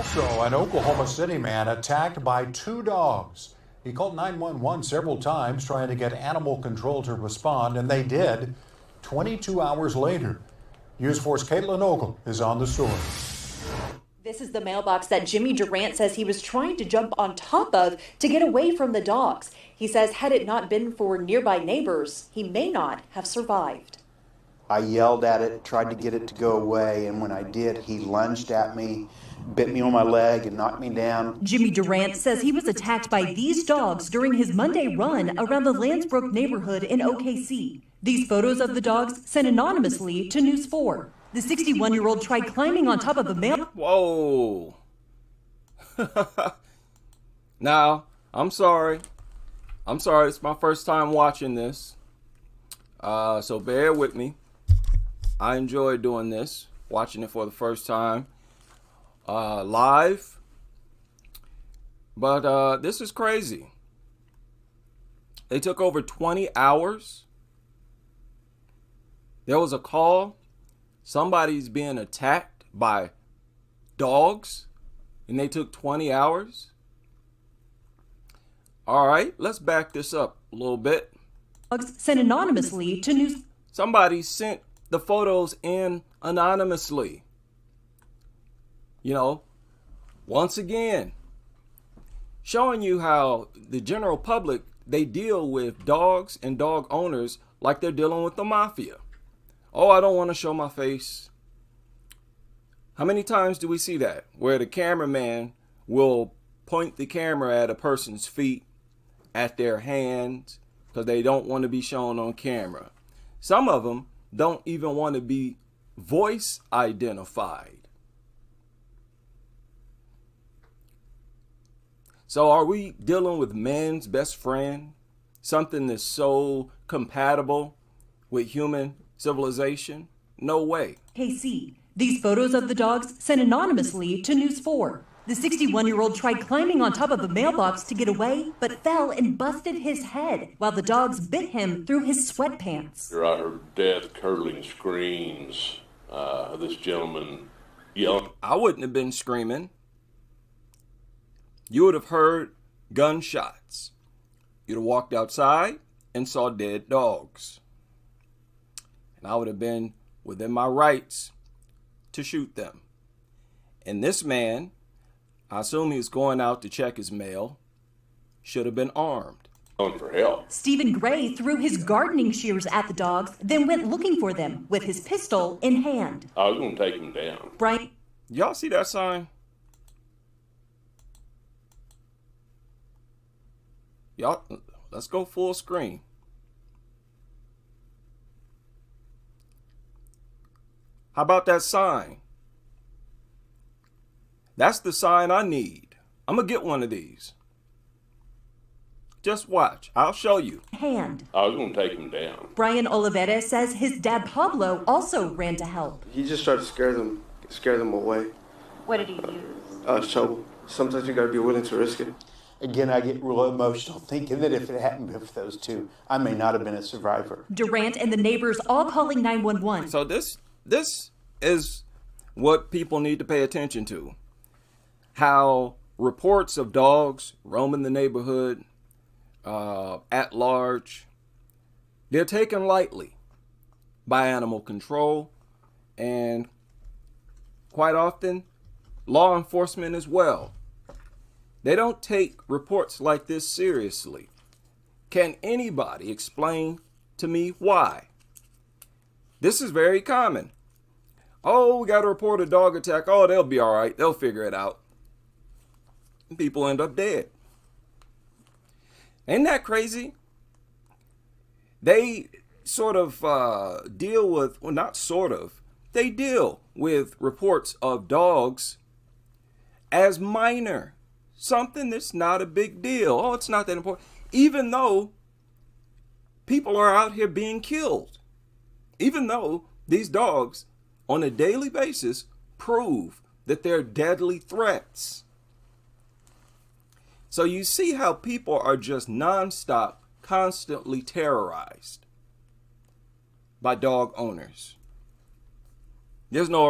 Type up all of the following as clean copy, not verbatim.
Also, an Oklahoma City man attacked by two dogs. He called 911 several times trying to get animal control to respond, and they did. 22 hours later, News 4's Caitlin Ogle is on the story. This is the mailbox that Jimmy Durant says he was trying to jump on top of to get away from the dogs. He says had it not been for nearby neighbors, he may not have survived. I yelled at it, tried to get it to go away, and when I did, he lunged at me, bit me on my leg, and knocked me down. Jimmy Durant says he was attacked by these dogs during his Monday run around the Landsbrook neighborhood in OKC. These photos of the dogs sent anonymously to News 4. The 61-year-old tried climbing on top of a mail. Whoa. Now, I'm sorry. It's my first time watching this. So bear with me. I enjoy doing this, watching it for the first time live. But this is crazy. They took over 20 hours. There was a call. Somebody's being attacked by dogs, and they took 20 hours. All right, let's back this up a little bit. Sent anonymously to News. Somebody sent the photos in anonymously. You know, once again, showing you how the general public, they deal with dogs and dog owners like they're dealing with the mafia. Oh, I don't want to show my face. How many times do we see that? Where the cameraman will point the camera at a person's feet, at their hands, because they don't want to be shown on camera. Some of them don't even want to be voice identified. So are we dealing with man's best friend? Something that's so compatible with human civilization? No way. KC. These photos of the dogs sent anonymously to News 4. The 61-year-old tried climbing on top of a mailbox to get away, but fell and busted his head while the dogs bit him through his sweatpants. I heard death-curdling screams. This gentleman yelling. I wouldn't have been screaming. You would have heard gunshots. You'd have walked outside and saw dead dogs. And I would have been within my rights to shoot them. And this man, I assume he was going out to check his mail, should have been armed. Calling for help. Stephen Gray threw his gardening shears at the dogs, then went looking for them with his pistol in hand. I was going to take him down. Brian. Y'all see that sign? Y'all, let's go full screen. How about that sign? That's the sign I need. I'm going to get one of these. Just watch. I'll show you. Hand. I was going to take him down. Brian Oliveira says his dad Pablo also ran to help. He just tried to scare them away. What did he use? Shovel. Sometimes you got to be willing to risk it. Again, I get real emotional thinking that if it hadn't been for those two, I may not have been a survivor. Durant and the neighbors all calling 911. So this is what people need to pay attention to. How reports of dogs roaming the neighborhood at large, they're taken lightly by animal control and quite often law enforcement as well. They don't take reports like this seriously. Can anybody explain to me why? This is very common. Oh, we got to report a dog attack. Oh, they'll be all right. They'll figure it out. And people end up dead. Ain't that crazy? They sort of deal with, well, not sort of, they deal with reports of dogs as minor. Something that's not a big deal. Oh, it's not that important. Even though people are out here being killed. Even though these dogs on a daily basis prove that they're deadly threats. So you see how people are just nonstop, constantly terrorized by dog owners. There's no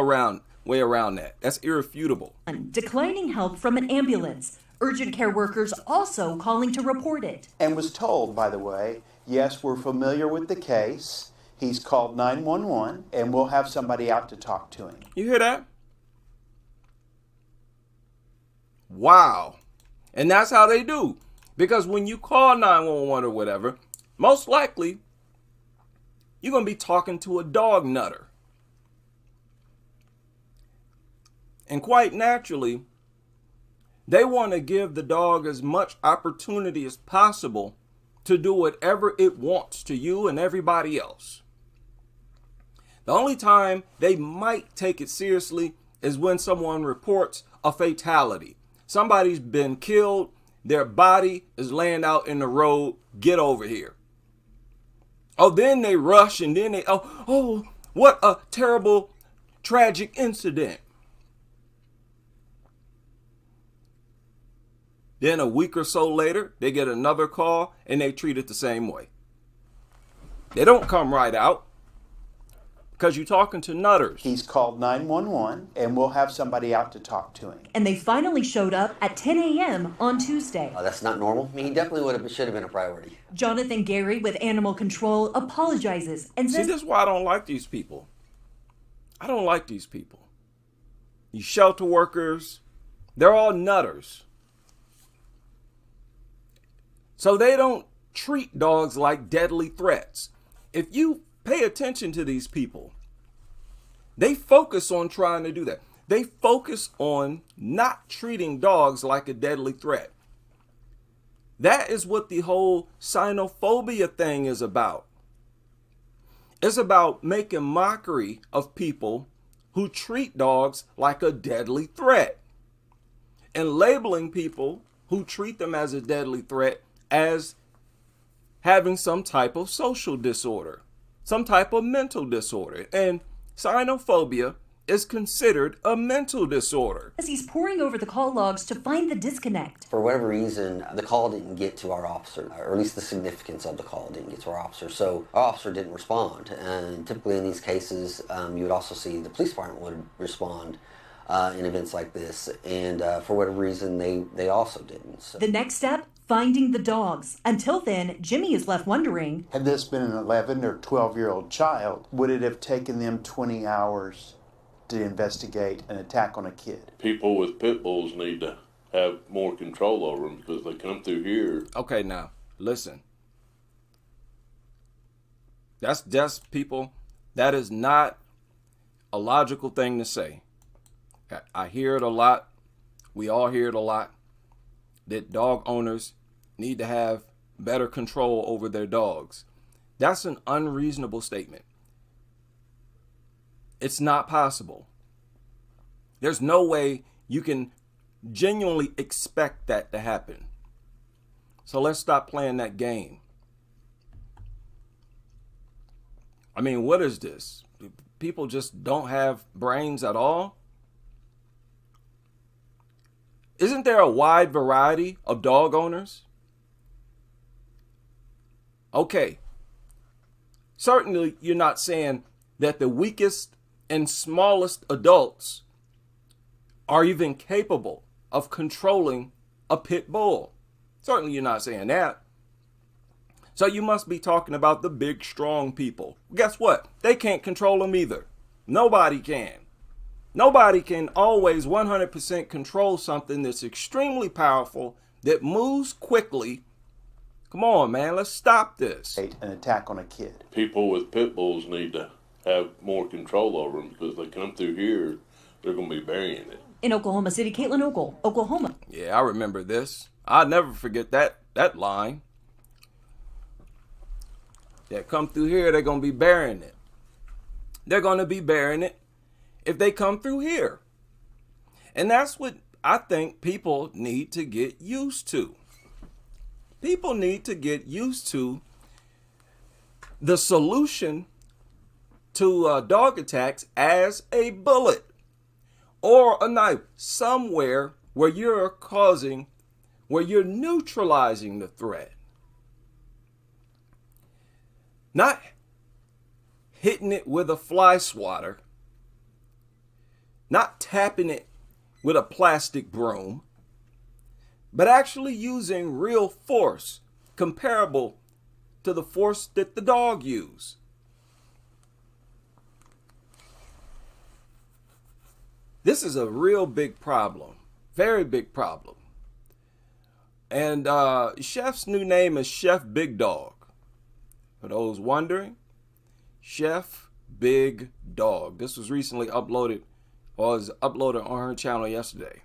way around that. That's irrefutable. Declining help from an ambulance. Urgent care workers also calling to report it. And was told, by the way, yes, we're familiar with the case. He's called 911, and we'll have somebody out to talk to him. You hear that? Wow. And that's how they do. Because when you call 911 or whatever, most likely you're going to be talking to a dog nutter. And quite naturally, they want to give the dog as much opportunity as possible to do whatever it wants to you and everybody else. The only time they might take it seriously is when someone reports a fatality. Somebody's been killed, their body is laying out in the road, get over here. Oh, then they rush and then oh, what a terrible, tragic incident. Then a week or so later, they get another call and they treat it the same way. They don't come right out because you're talking to nutters. He's called 911, and we'll have somebody out to talk to him. And they finally showed up at 10 a.m. on Tuesday. That's not normal. I mean, he definitely should have been a priority. Jonathan Gary with Animal Control apologizes and See, says, this is why I don't like these people. I don't like these people. These shelter workers, they're all nutters. So they don't treat dogs like deadly threats. If you pay attention to these people, they focus on trying to do that. They focus on not treating dogs like a deadly threat. That is what the whole xenophobia thing is about. It's about making mockery of people who treat dogs like a deadly threat and labeling people who treat them as a deadly threat as having some type of social disorder, some type of mental disorder. And xenophobia is considered a mental disorder. as he's poring over the call logs to find the disconnect. For whatever reason, the call didn't get to our officer, or at least the significance of the call didn't get to our officer. So our officer didn't respond. And typically in these cases, you would also see the police department would respond in events like this. And for whatever reason, they also didn't. So. The next step, finding the dogs. Until then, Jimmy is left wondering, Had this been an 11 or 12-year-old child, would it have taken them 20 hours to investigate an attack on a kid? People with pit bulls need to have more control over them because they come through here. Okay, now, listen. That's just people. That is not a logical thing to say. I hear it a lot. We all hear it a lot. That dog owners need to have better control over their dogs. That's an unreasonable statement. It's not possible. There's no way you can genuinely expect that to happen. So let's stop playing that game. I mean, what is this? People just don't have brains at all? Isn't there a wide variety of dog owners? Okay. Certainly, you're not saying that the weakest and smallest adults are even capable of controlling a pit bull. Certainly, you're not saying that. So you must be talking about the big, strong people. Guess what? They can't control them either. Nobody can. Nobody can always 100% control something that's extremely powerful, that moves quickly. Come on, man, let's stop this. An attack on a kid. People with pit bulls need to have more control over them because they come through here, they're going to be burying it. in Oklahoma City, Caitlin Ogle, Oklahoma. Yeah, I remember this. I'll never forget that line. Yeah, come through here, they're going to be burying it. They're going to be burying it if they come through here. And that's what I think people need to get used to. People need to get used to the solution to dog attacks as a bullet or a knife, somewhere where you're neutralizing the threat. Not hitting it with a fly swatter. not tapping it with a plastic broom, but actually using real force comparable to the force that the dog used. This is a real big problem, very big problem. And Chef's new name is Chef Big Dog. For those wondering, Chef Big Dog. This was recently uploaded, or was uploaded on her channel yesterday.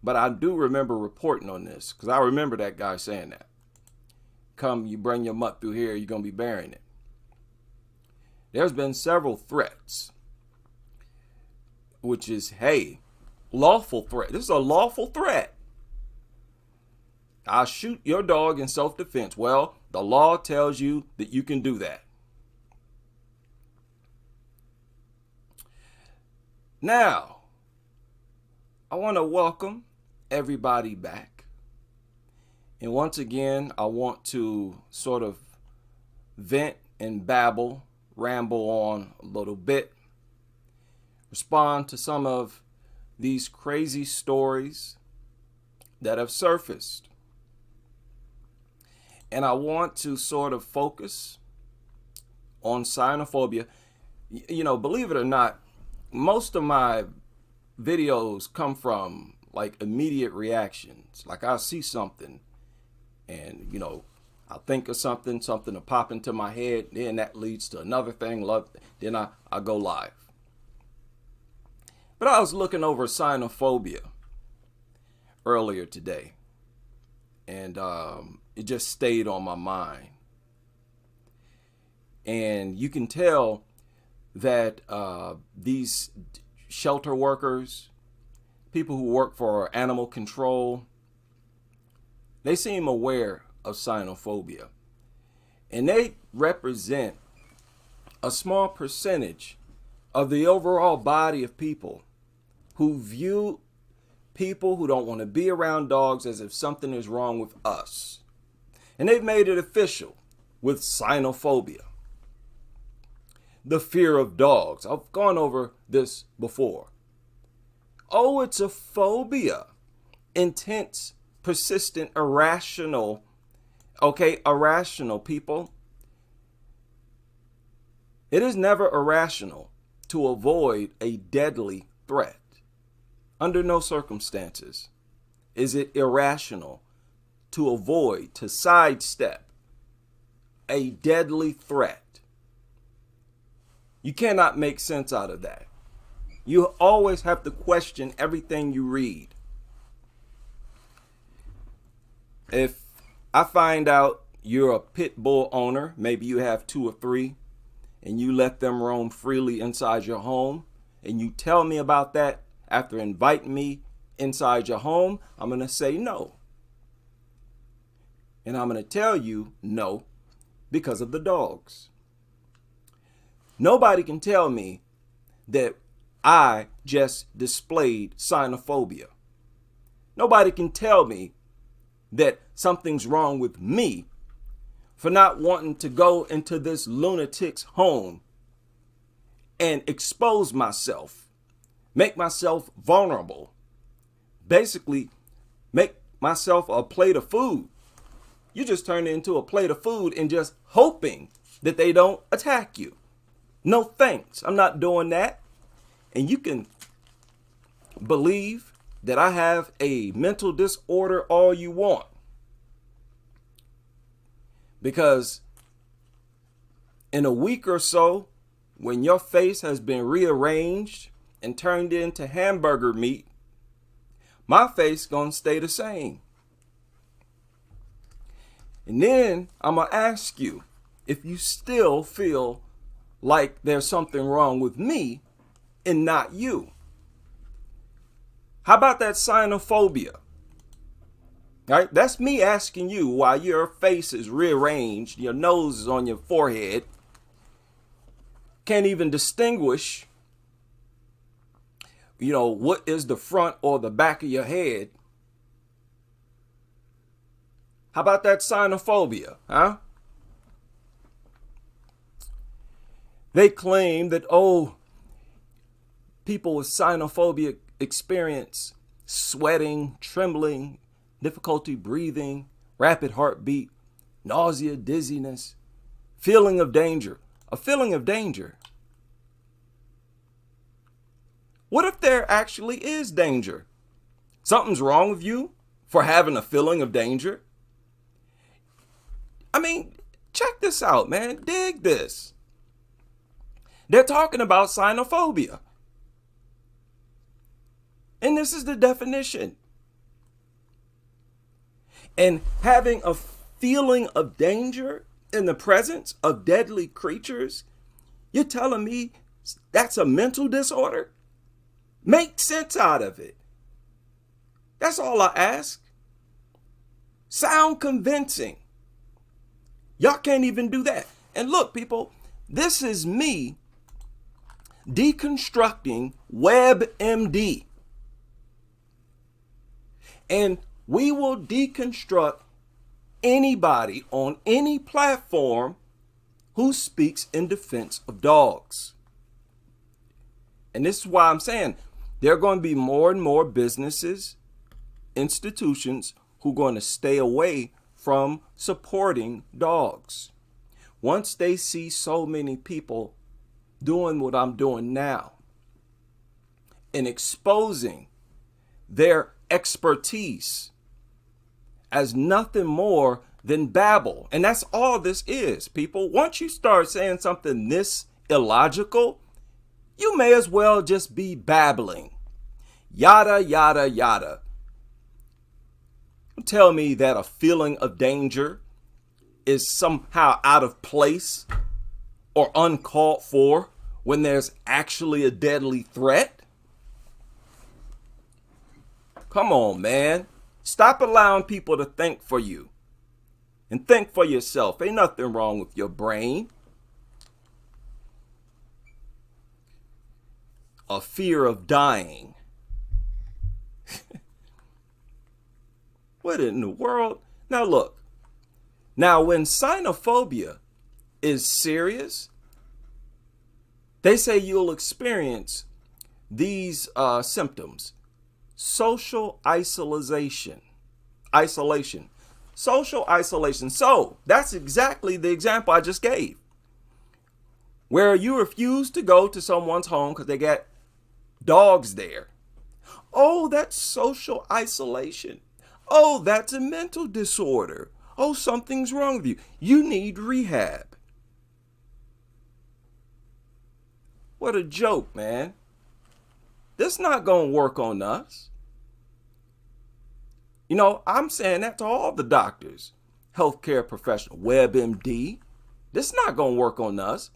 But I do remember reporting on this, because I remember that guy saying that. Come, you bring your mutt through here, you're going to be burying it. There's been several threats, which is, hey, lawful threat. This is a lawful threat. I'll shoot your dog in self-defense. Well, the law tells you that you can do that. Now, I want to welcome everybody back. And once again, I want to sort of vent and babble, ramble on a little bit, respond to some of these crazy stories that have surfaced. And I want to sort of focus on cynophobia. You know, believe it or not, most of my videos come from like immediate reactions. Like I'll see something and, you know, I'll think of something will pop into my head. Then that leads to another thing. Then I go live. But I was looking over cynophobia earlier today. And it just stayed on my mind. And you can tell that these shelter workers, people who work for animal control, they seem aware of cynophobia. And they represent a small percentage of the overall body of people who view people who don't want to be around dogs as if something is wrong with us. And they've made it official with cynophobia. The fear of dogs. I've gone over this before. Oh, it's a phobia. Intense, persistent, irrational. Okay, irrational, people. It is never irrational to avoid a deadly threat. Under no circumstances is it irrational to avoid, to sidestep a deadly threat. You cannot make sense out of that. You always have to question everything you read. If I find out you're a pit bull owner, maybe you have 2 or 3, and you let them roam freely inside your home, and you tell me about that after inviting me inside your home, I'm going to say no. And I'm going to tell you no because of the dogs. Nobody can tell me that I just displayed cynophobia. Nobody can tell me that something's wrong with me for not wanting to go into this lunatic's home and expose myself, make myself vulnerable, basically make myself a plate of food. You just turn it into a plate of food and just hoping that they don't attack you. No thanks, I'm not doing that. And you can believe that I have a mental disorder all you want. Because in a week or so, when your face has been rearranged and turned into hamburger meat, my face gonna stay the same. And then I'm gonna ask you if you still feel like there's something wrong with me and not you. How about that cynophobia? Right? That's me asking you why your face is rearranged, your nose is on your forehead, can't even distinguish, what is the front or the back of your head. How about that cynophobia, huh? They claim that, people with cynophobia experience sweating, trembling, difficulty breathing, rapid heartbeat, nausea, dizziness, feeling of danger. A feeling of danger. What if there actually is danger? Something's wrong with you for having a feeling of danger? I mean, check this out, man. Dig this. They're talking about cynophobia. And this is the definition. And having a feeling of danger in the presence of deadly creatures, you're telling me that's a mental disorder? Make sense out of it. That's all I ask. Sound convincing. Y'all can't even do that. And look, people, this is me deconstructing WebMD. And we will deconstruct anybody on any platform who speaks in defense of dogs. And this is why I'm saying there are going to be more and more businesses, institutions who are going to stay away from supporting dogs. Once they see so many people doing what I'm doing now and exposing their expertise as nothing more than babble. And that's all this is, people. Once you start saying something this illogical, you may as well just be babbling. Yada, yada, yada. Tell me that a feeling of danger is somehow out of place or uncalled for when there's actually a deadly threat. Come on, man. Stop allowing people to think for you and think for yourself. Ain't nothing wrong with your brain. A fear of dying. What in the world? Now look, now when cynophobia is serious, they say you'll experience these symptoms. Social isolation. Social isolation. So that's exactly the example I just gave. Where you refuse to go to someone's home because they got dogs there. Oh, that's social isolation. Oh, that's a mental disorder. Oh, something's wrong with you. You need rehab. What a joke, man. This not going to work on us. You know, I'm saying that to all the doctors, healthcare professional, WebMD. This not going to work on us.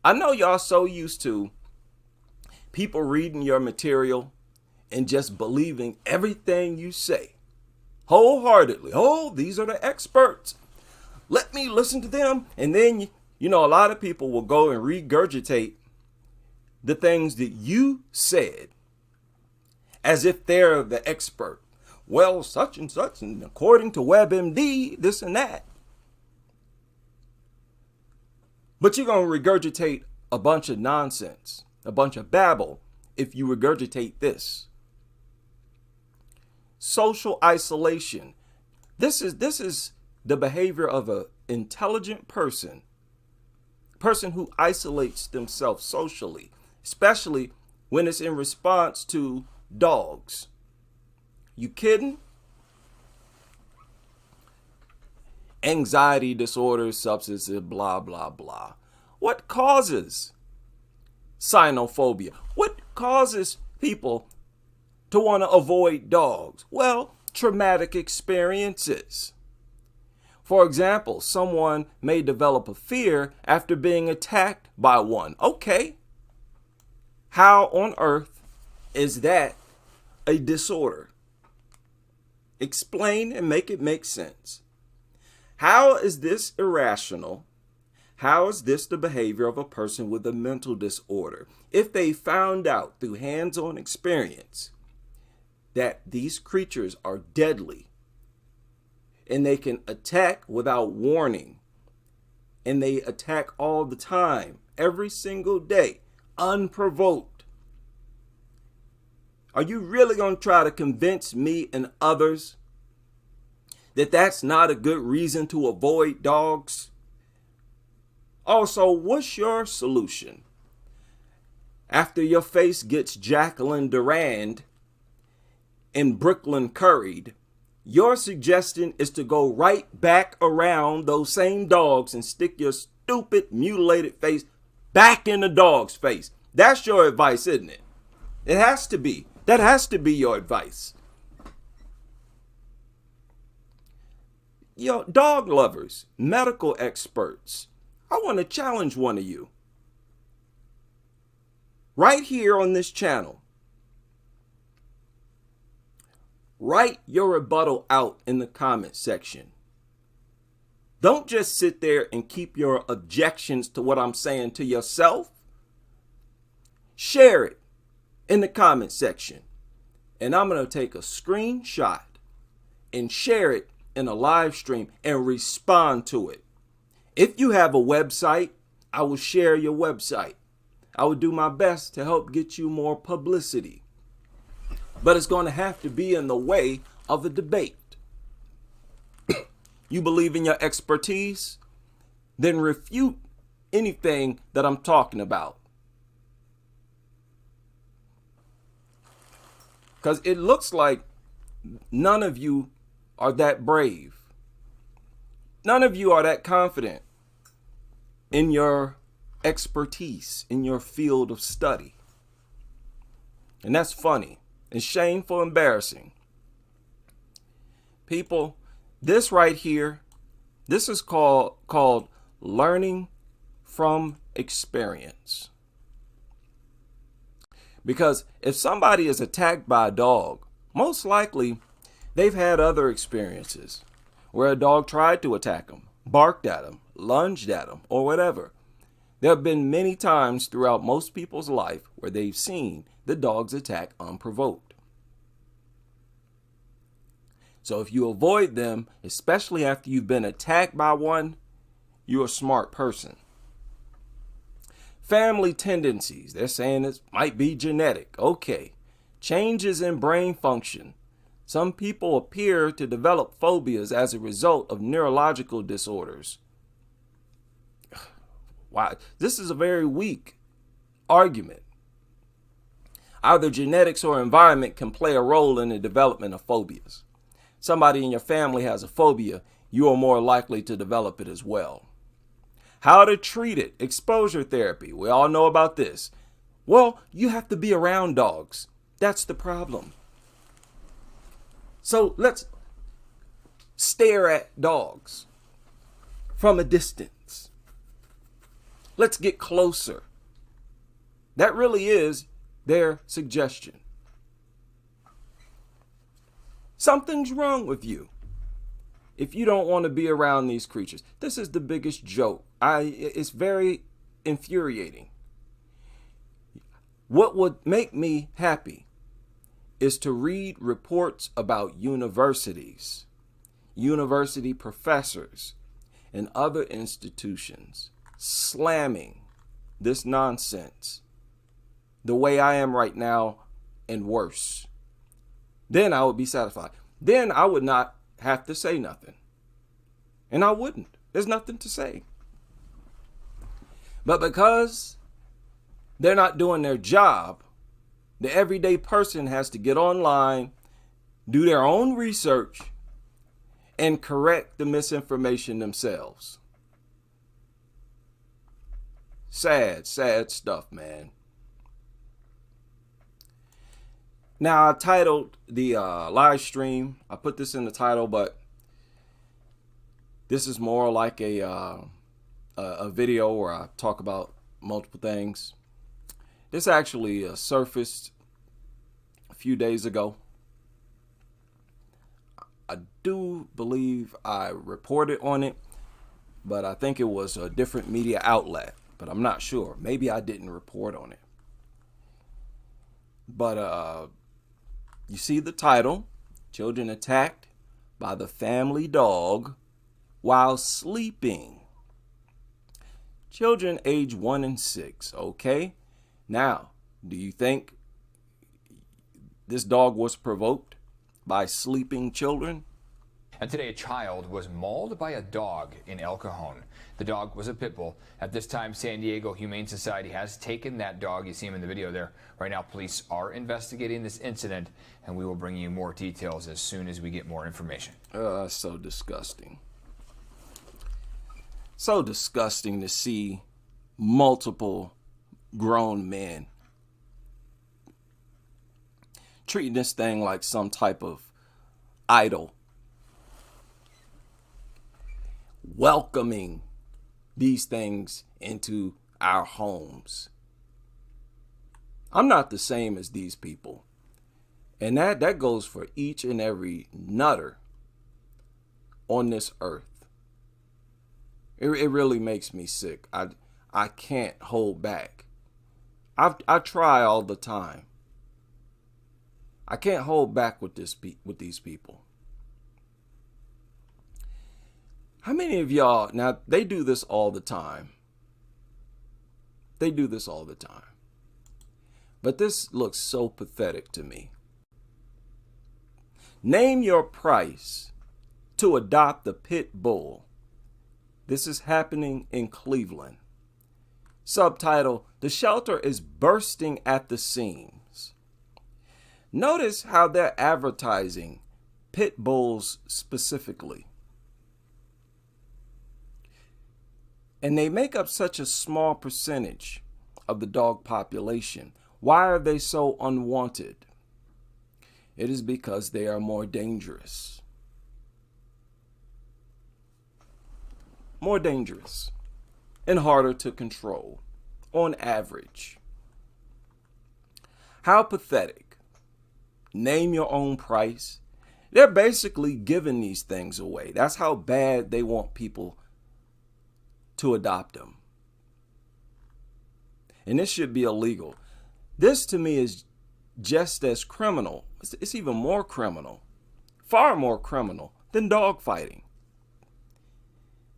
I know y'all so used to people reading your material and just believing everything you say wholeheartedly. Oh, these are the experts. Let me listen to them. And then, you know, a lot of people will go and regurgitate the things that you said as if they're the expert. Well, such and such, and according to WebMD, this and that. But you're going to regurgitate a bunch of nonsense, a bunch of babble, if you regurgitate this. Social isolation. This is the behavior of an intelligent person who isolates themselves socially, especially when it's in response to dogs. You kidding? Anxiety disorders, substances, blah, blah, blah. What causes cynophobia? What causes people to want to avoid dogs? Well, traumatic experiences. For example, someone may develop a fear after being attacked by one. Okay. How on earth is that a disorder? Explain and make it make sense. How is this irrational? How is this the behavior of a person with a mental disorder? If they found out through hands-on experience that these creatures are deadly and they can attack without warning, and they attack all the time, every single day, unprovoked, Are you really going to try to convince me and others that that's not a good reason to avoid dogs? Also, what's your solution? After your face gets Jacqueline Durand and Brooklyn curried, your suggestion is to go right back around those same dogs and stick your stupid, mutilated face back in the dog's face. That's your advice, isn't it? It has to be. That has to be your advice. Yo, dog lovers, medical experts, I want to challenge one of you. Right here on this channel, write your rebuttal out in the comment section. Don't just sit there and keep your objections to what I'm saying to yourself. Share it in the comment section. And I'm going to take a screenshot and share it in a live stream and respond to it. If you have a website, I will share your website. I will do my best to help get you more publicity. But it's going to have to be in the way of a debate. You believe in your expertise? Then refute anything that I'm talking about. Because it looks like none of you are that brave. None of you are that confident in your expertise, in your field of study. And that's funny. It's shameful, embarrassing. People, this right here, this is called learning from experience. Because if somebody is attacked by a dog, most likely they've had other experiences where a dog tried to attack them, barked at them, lunged at them, or whatever. There have been many times throughout most people's life where they've seen the dogs attack unprovoked. So if you avoid them, especially after you've been attacked by one, you're a smart person. Family tendencies, they're saying it might be genetic. Okay. Changes in brain function. Some people appear to develop phobias as a result of neurological disorders. Wow, this is a very weak argument. Either genetics or environment can play a role in the development of phobias. Somebody in your family has a phobia, you are more likely to develop it as well. How to treat it? Exposure therapy. We all know about this. Well, you have to be around dogs. That's the problem. So let's stare at dogs from a distance. Let's get closer. That really is their suggestion. Something's wrong with you if you don't want to be around these creatures. This is the biggest joke. It's very infuriating. What would make me happy is to read reports about universities, university professors, and other institutions slamming this nonsense the way I am right now and worse. Then I would be satisfied. Then I would not have to say nothing. And I wouldn't. There's nothing to say. But because they're not doing their job, the everyday person has to get online, do their own research, and correct the misinformation themselves. Sad, sad stuff, man. Now, I titled the live stream, I put this in the title, but this is more like a video where I talk about multiple things. This actually surfaced a few days ago. I do believe I reported on it, but I think it was a different media outlet, but I'm not sure. Maybe I didn't report on it. But you see the title, Children Attacked by the Family Dog While Sleeping. Children age 1 and 6, okay? Now, do you think this dog was provoked by sleeping children. And today, a child was mauled by a dog in El Cajon. The dog was a pit bull. At this time, San Diego Humane Society has taken that dog. You see him in the video there. Right now, police are investigating this incident, and we will bring you more details as soon as we get more information. So disgusting. So disgusting to see multiple grown men treating this thing like some type of idol. Welcoming these things into our homes. I'm not the same as these people. And that goes for each and every nutter on this earth. It really makes me sick. I can't hold back. I try all the time. I can't hold back with these people. How many of y'all, now they do this all the time. They do this all the time. But this looks so pathetic to me. Name your price to adopt a pit bull. This is happening in Cleveland. Subtitle, the shelter is bursting at the seams. Notice how they're advertising pit bulls specifically. And they make up such a small percentage of the dog population. Why are they so unwanted? It is because they are more dangerous. More dangerous and harder to control on average. How pathetic. Name your own price. They're basically giving these things away. That's how bad they want people to adopt them. And this should be illegal. This to me is just as criminal. It's even more criminal, far more criminal than dog fighting.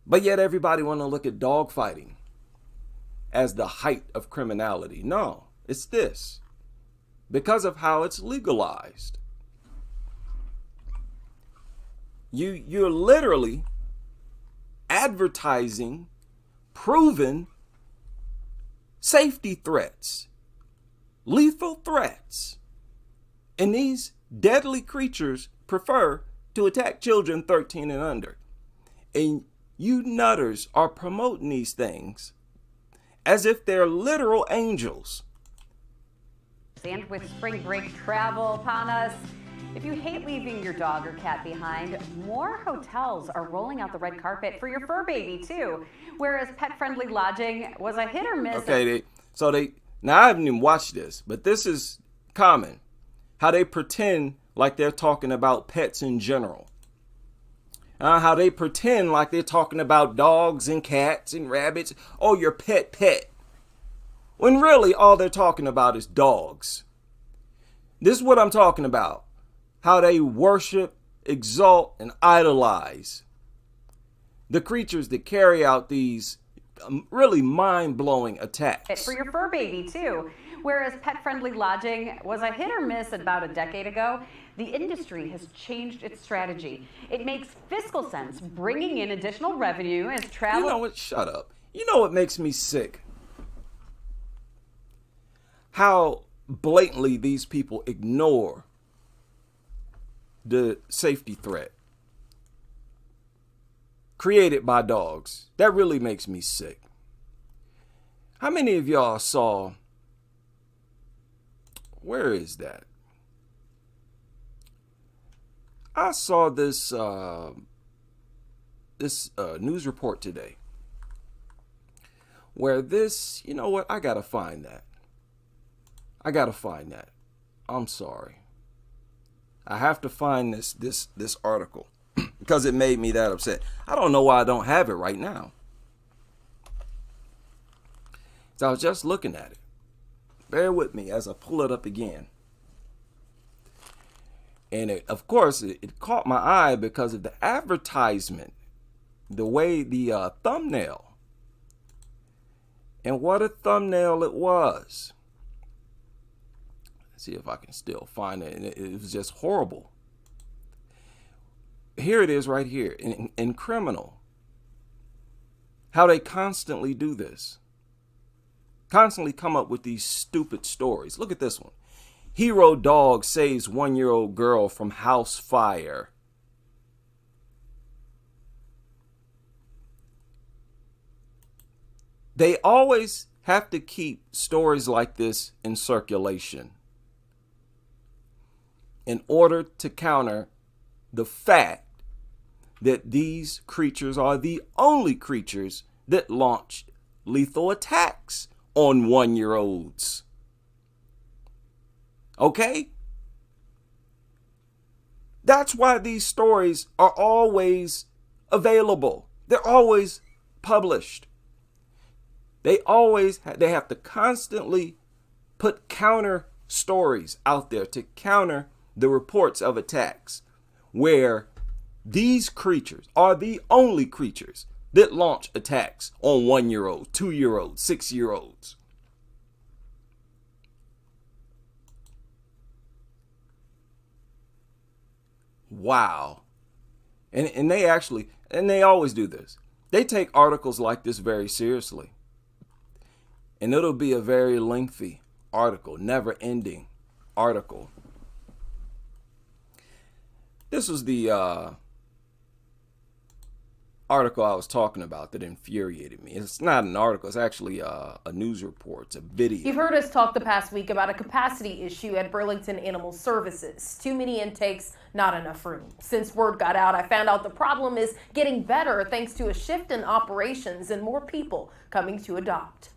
But yet everybody want to look at dog fighting as the height of criminality. No, it's this. Because of how it's legalized. You're literally advertising proven safety threats, lethal threats. And these deadly creatures prefer to attack children 13 and under. And you nutters are promoting these things as if they're literal angels. And with spring break travel upon us, if you hate leaving your dog or cat behind, more hotels are rolling out the red carpet for your fur baby too. Whereas pet-friendly lodging was a hit or miss. Okay, now I haven't even watched this, but this is common. How they pretend like they're talking about pets in general. How they pretend like they're talking about dogs and cats and rabbits. Oh, your pet. When really all they're talking about is dogs. This is what I'm talking about. How they worship, exalt, and idolize the creatures that carry out these really mind-blowing attacks. For your fur baby too. Whereas pet-friendly lodging was a hit or miss about a decade ago, the industry has changed its strategy. It makes fiscal sense, bringing in additional revenue as travel... You know what? Shut up. You know what makes me sick? How blatantly these people ignore the safety threat created by dogs. That really makes me sick. How many of y'all saw, where is that? I saw this news report today where this, you know what? I gotta find that. I'm sorry. I have to find this article because it made me that upset. I don't know why I don't have it right now. So I was just looking at it. Bear with me as I pull it up again. And of course, it caught my eye because of the advertisement, the way the thumbnail. And what a thumbnail it was. See if I can still find it. And it was just horrible. Here it is right here in Criminal. How they constantly do this. Constantly come up with these stupid stories. Look at this one. Hero dog saves 1-year-old girl from house fire. They always have to keep stories like this in circulation in order to counter the fact that these creatures are the only creatures that launch lethal attacks on 1-year-olds. Okay? That's why these stories are always available. They're always published. They have to constantly put counter stories out there to counter the reports of attacks where these creatures are the only creatures that launch attacks on 1-year-olds, 2-year-olds, 6-year-olds. Wow. And they always do this. They take articles like this very seriously. And it'll be a very lengthy article, never-ending article. This was the article I was talking about that infuriated me. It's not an article. It's actually a news report. It's a video. You've heard us talk the past week about a capacity issue at Burlington Animal Services. Too many intakes, not enough room. Since word got out, I found out the problem is getting better thanks to a shift in operations and more people coming to adopt.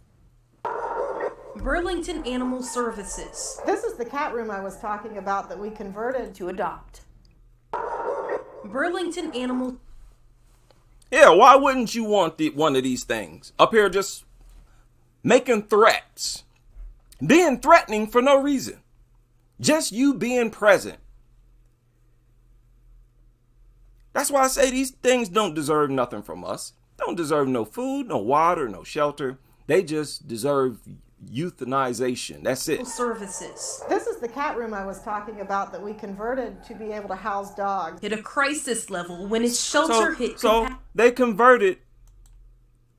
Burlington Animal Services. This is the cat room I was talking about that we converted to adopt. Burlington Animal. Yeah, why wouldn't you want one of these things up here just making threats, being threatening for no reason, just you being present? That's why I say these things don't deserve nothing from us. Don't deserve no food, no water, no shelter. They just deserve euthanization. That's it. Services. This is the cat room I was talking about that we converted to be able to house dogs. Hit a crisis level when its shelter hit. So they converted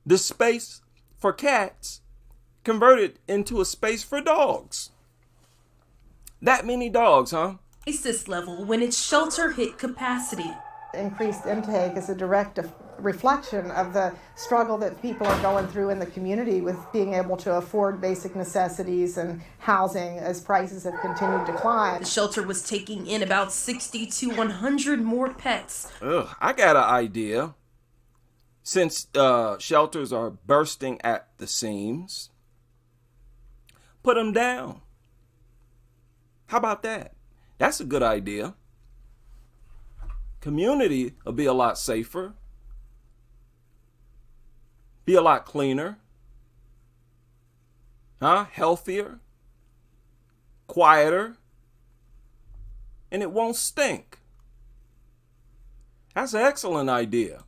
the space for cats, converted into a space for dogs. That many dogs, huh? Crisis level when its shelter hit capacity. Increased intake is a direct reflection of the struggle that people are going through in the community with being able to afford basic necessities and housing as prices have continued to climb. The shelter was taking in about 60 to 100 more pets. Ugh, I got an idea. Since shelters are bursting at the seams, put them down. How about that? That's a good idea. Community will be a lot safer, be a lot cleaner, healthier, quieter, and it won't stink. That's an excellent idea.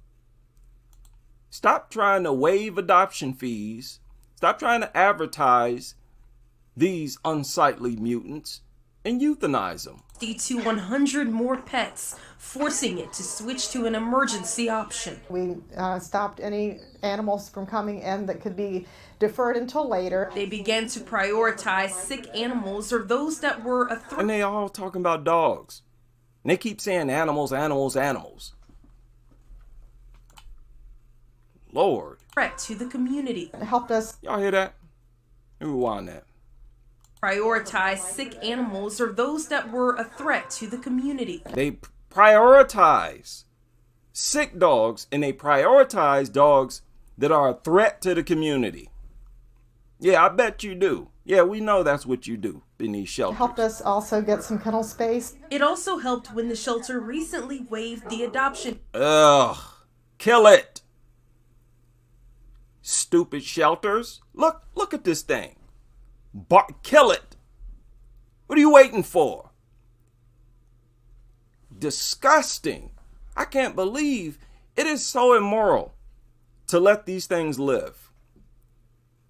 Stop trying to waive adoption fees. Stop trying to advertise these unsightly mutants and euthanize them. 50 to 100 more pets, forcing it to switch to an emergency option. We stopped any animals from coming in that could be deferred until later. They began to prioritize sick animals or those that were a threat. And they all talking about dogs. And they keep saying animals, animals, animals. Lord. Threat to the community. It helped us. Y'all hear that? Let me rewind that. Prioritize sick animals or those that were a threat to the community. They prioritize sick dogs and they prioritize dogs that are a threat to the community. Yeah, I bet you do. Yeah, we know that's what you do in these shelters. It helped us also get some kennel space. It also helped when the shelter recently waived the adoption. Ugh, kill it. Stupid shelters. Look at this thing. Kill it. What are you waiting for? Disgusting. I can't believe it is so immoral to let these things live.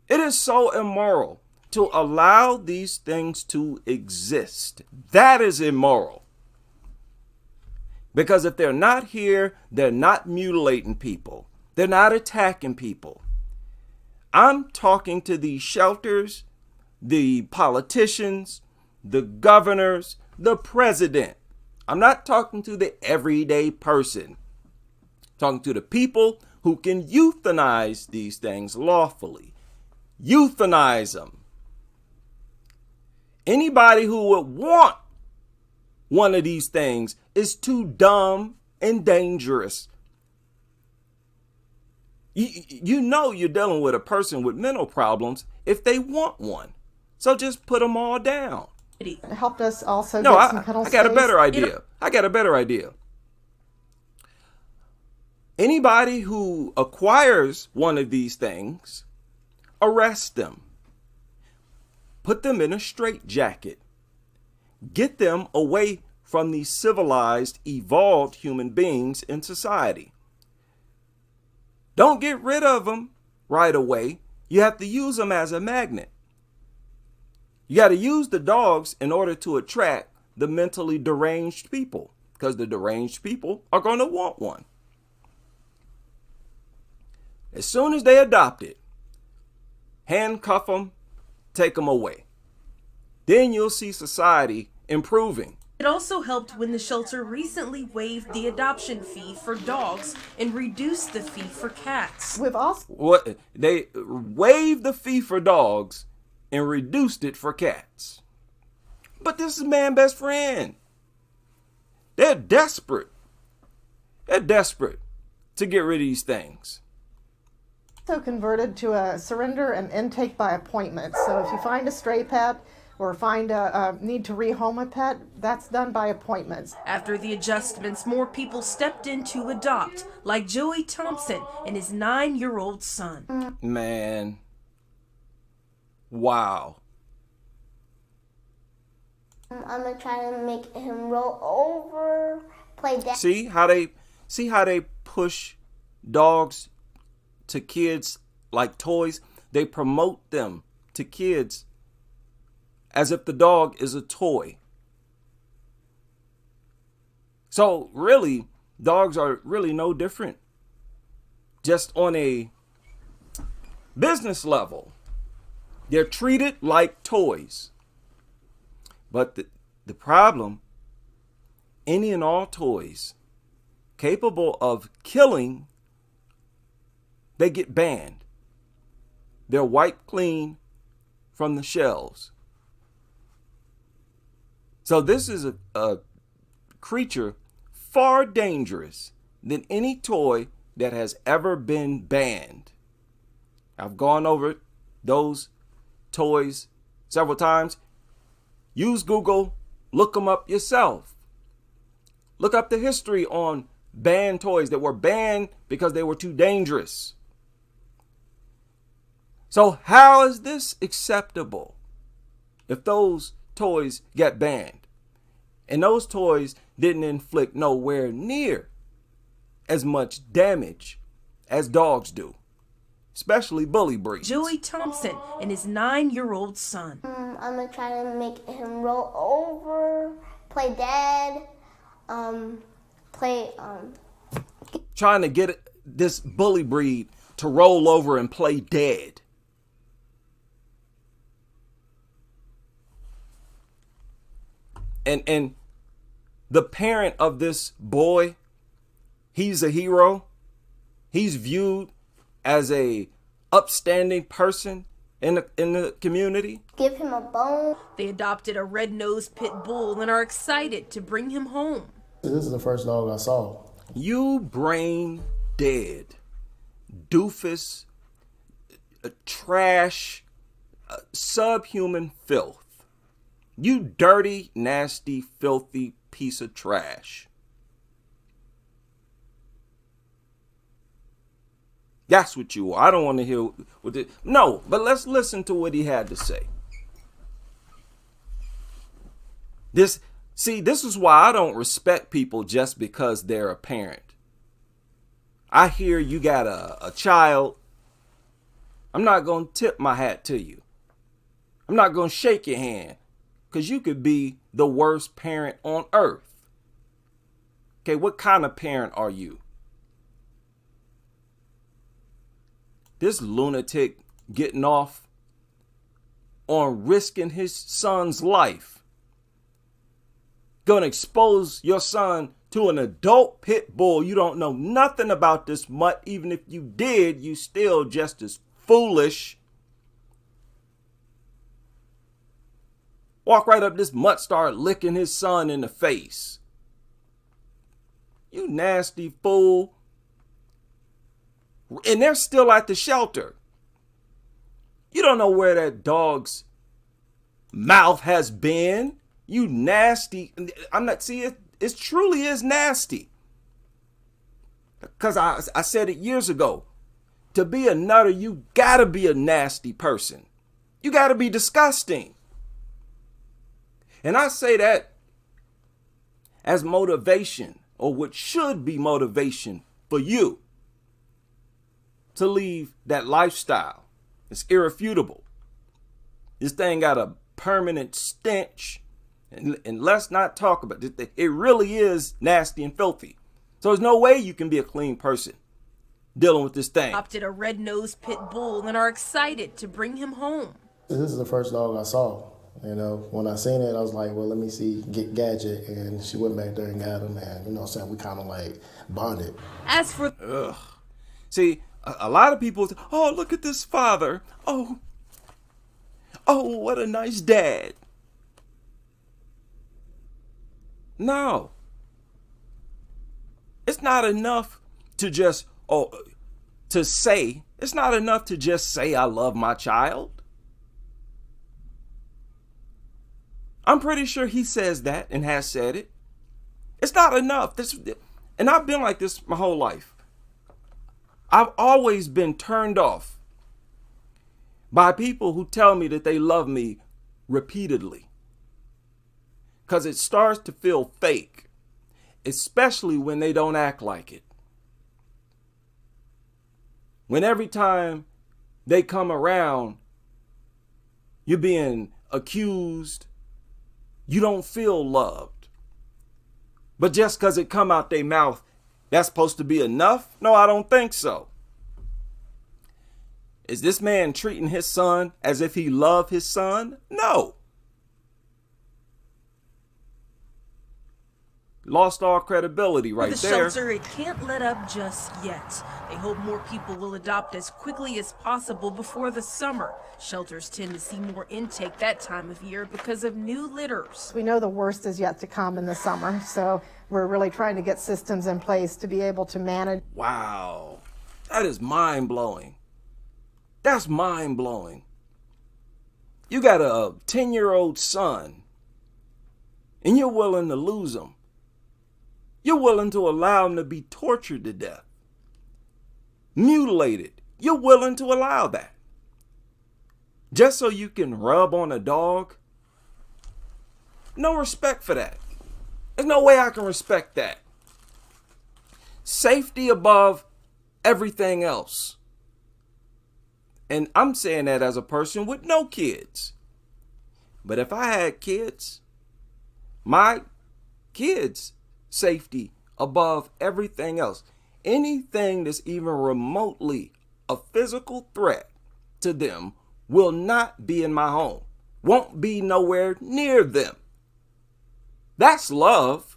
It is so immoral to allow these things to exist. That is immoral. Because if they're not here, they're not mutilating people. They're not attacking people. I'm talking to these shelters, the politicians, the governors, the president. I'm not talking to the everyday person. I'm talking to the people who can euthanize these things lawfully. Euthanize them. Anybody who would want one of these things is too dumb and dangerous. You know you're dealing with a person with mental problems if they want one. So just put them all down. It helped us also No, get some kennel I got a space. better idea. I got a better idea. Anybody who acquires one of these things, arrest them. Put them in a straitjacket. Get them away from these civilized, evolved human beings in society. Don't get rid of them right away. You have to use them as a magnet. You got to use the dogs in order to attract the mentally deranged people, because the deranged people are going to want one. As soon as they adopt it, handcuff them, take them away. Then you'll see society improving. It also helped when the shelter recently waived the adoption fee for dogs and reduced the fee for cats. We've also They waived the fee for dogs and reduced it for cats. But this is man's best friend. They're desperate. They're desperate to get rid of these things. converted to a surrender and intake by appointment. So if you find a stray pet or find a need to rehome a pet, that's done by appointments. After the adjustments, more people stepped in to adopt, like Joey Thompson and his 9-year-old son. Man. Wow. I'm gonna try to make him roll over, play dead. See how they push dogs to kids like toys? They promote them to kids as if the dog is a toy. So really, dogs are really no different. Just on a business level, they're treated like toys. But the problem, any and all toys capable of killing, they get banned. They're wiped clean from the shelves. So this is a creature far dangerous than any toy that has ever been banned. I've gone over those toys several times. Use Google, look them up yourself. Look up the history on banned toys that were banned because they were too dangerous. So how is this acceptable if those toys get banned? And those toys didn't inflict nowhere near as much damage as dogs do, especially bully breeds. Joey Thompson and his 9-year-old son. I'm gonna try to make him roll over, play dead, Trying to get this bully breed to roll over and play dead. And the parent of this boy, he's a hero. He's viewed as a upstanding person in the community. Give him a bone. They adopted a red-nosed pit bull and are excited to bring him home. This is the first dog I saw. You brain dead, doofus, trash, subhuman filth. You dirty, nasty, filthy piece of trash. That's what you are. I don't want to hear what it. No, but let's listen to what he had to say. This is why I don't respect people just because they're a parent. I hear you got a child. I'm not going to tip my hat to you. I'm not going to shake your hand because you could be the worst parent on earth. Okay, what kind of parent are you? This lunatic getting off on risking his son's life. Gonna expose your son to an adult pit bull. You don't know nothing about this mutt. Even if you did, you still just as foolish. Walk right up this mutt, start licking his son in the face. You nasty fool. And they're still at the shelter. You don't know where that dog's mouth has been. You nasty. I'm not, see, it truly is nasty. Because I said it years ago. To be a nutter, you gotta be a nasty person. You gotta be disgusting. And I say that as motivation, or what should be motivation for you to leave that lifestyle. It's irrefutable. This thing got a permanent stench. And let's not talk about it. It really is nasty and filthy. So there's no way you can be a clean person dealing with this thing. Adopted a red-nosed pit bull and are excited to bring him home. This is the first dog I saw. You know, when I seen it, I was like, well, let me see, get Gadget. And she went back there and got him. And, you know what I'm saying, we kind of like bonded. As for... Ugh. See, a lot of people, oh, look at this father. Oh, what a nice dad. No. It's not enough to just, it's not enough to just say I love my child. I'm pretty sure he says that and has said it. It's not enough. And I've been like this my whole life. I've always been turned off by people who tell me that they love me repeatedly. Because it starts to feel fake, especially when they don't act like it. When every time they come around, you're being accused, you don't feel loved. But just because it come out their mouth, that's supposed to be enough? No, I don't think so. Is this man treating his son as if he loved his son? No. Lost all credibility right there. The shelter, it can't let up just yet. They hope more people will adopt as quickly as possible before the summer. Shelters tend to see more intake that time of year because of new litters. We know the worst is yet to come in the summer, so we're really trying to get systems in place to be able to manage. Wow, that is mind-blowing. That's mind-blowing. You got a 10-year-old son, and you're willing to lose him. You're willing to allow him to be tortured to death, mutilated. You're willing to allow that. Just so you can rub on a dog? No respect for that. There's no way I can respect that. Safety above everything else. And I'm saying that as a person with no kids. But if I had kids, my kids' safety above everything else. Anything that's even remotely a physical threat to them will not be in my home. Won't be nowhere near them. That's love.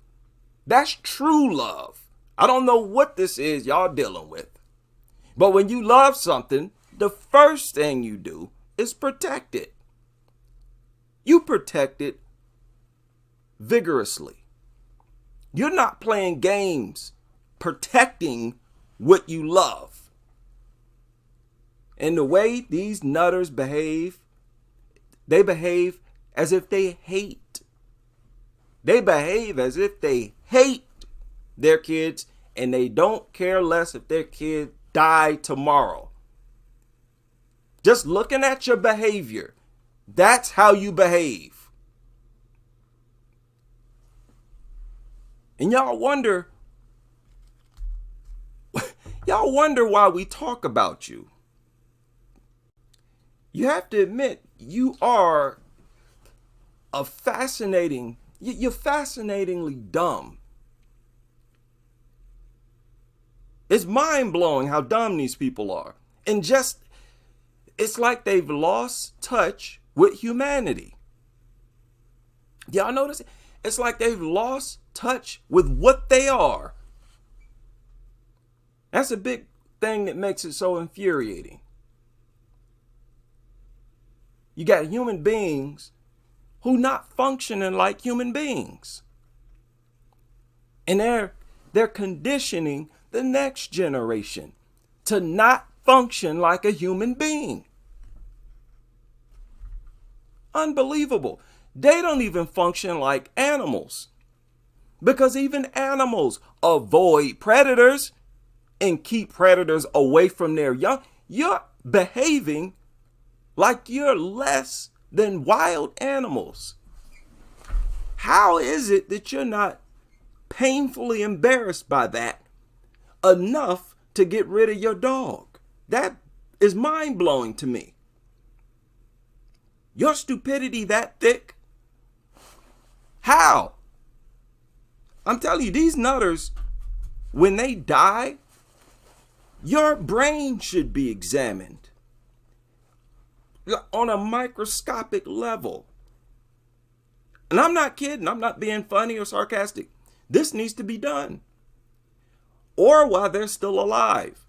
That's true love. I don't know what this is y'all dealing with. But when you love something, the first thing you do is protect it. You protect it vigorously. You're not playing games protecting what you love. And the way these nutters behave, they behave as if they hate. They behave as if they hate their kids and they don't care less if their kid die tomorrow. Just looking at your behavior, that's how you behave. And y'all wonder why we talk about you. You have to admit, you are a fascinating, you're fascinatingly dumb. It's mind-blowing how dumb these people are. And just, it's like they've lost touch with humanity. Y'all notice? It's like they've lost touch with what they are. That's a big thing that makes it so infuriating. You got human beings who not functioning like human beings. And they're conditioning the next generation to not function like a human being. Unbelievable. They don't even function like animals, because even animals avoid predators and keep predators away from their young. You're behaving like you're less than wild animals. How is it that you're not painfully embarrassed by that enough to get rid of your dog? That is mind-blowing to me. Your stupidity that thick? How? I'm telling you, these nutters, when they die, your brain should be examined on a microscopic level. And I'm not kidding. I'm not being funny or sarcastic. This needs to be done. Or while they're still alive.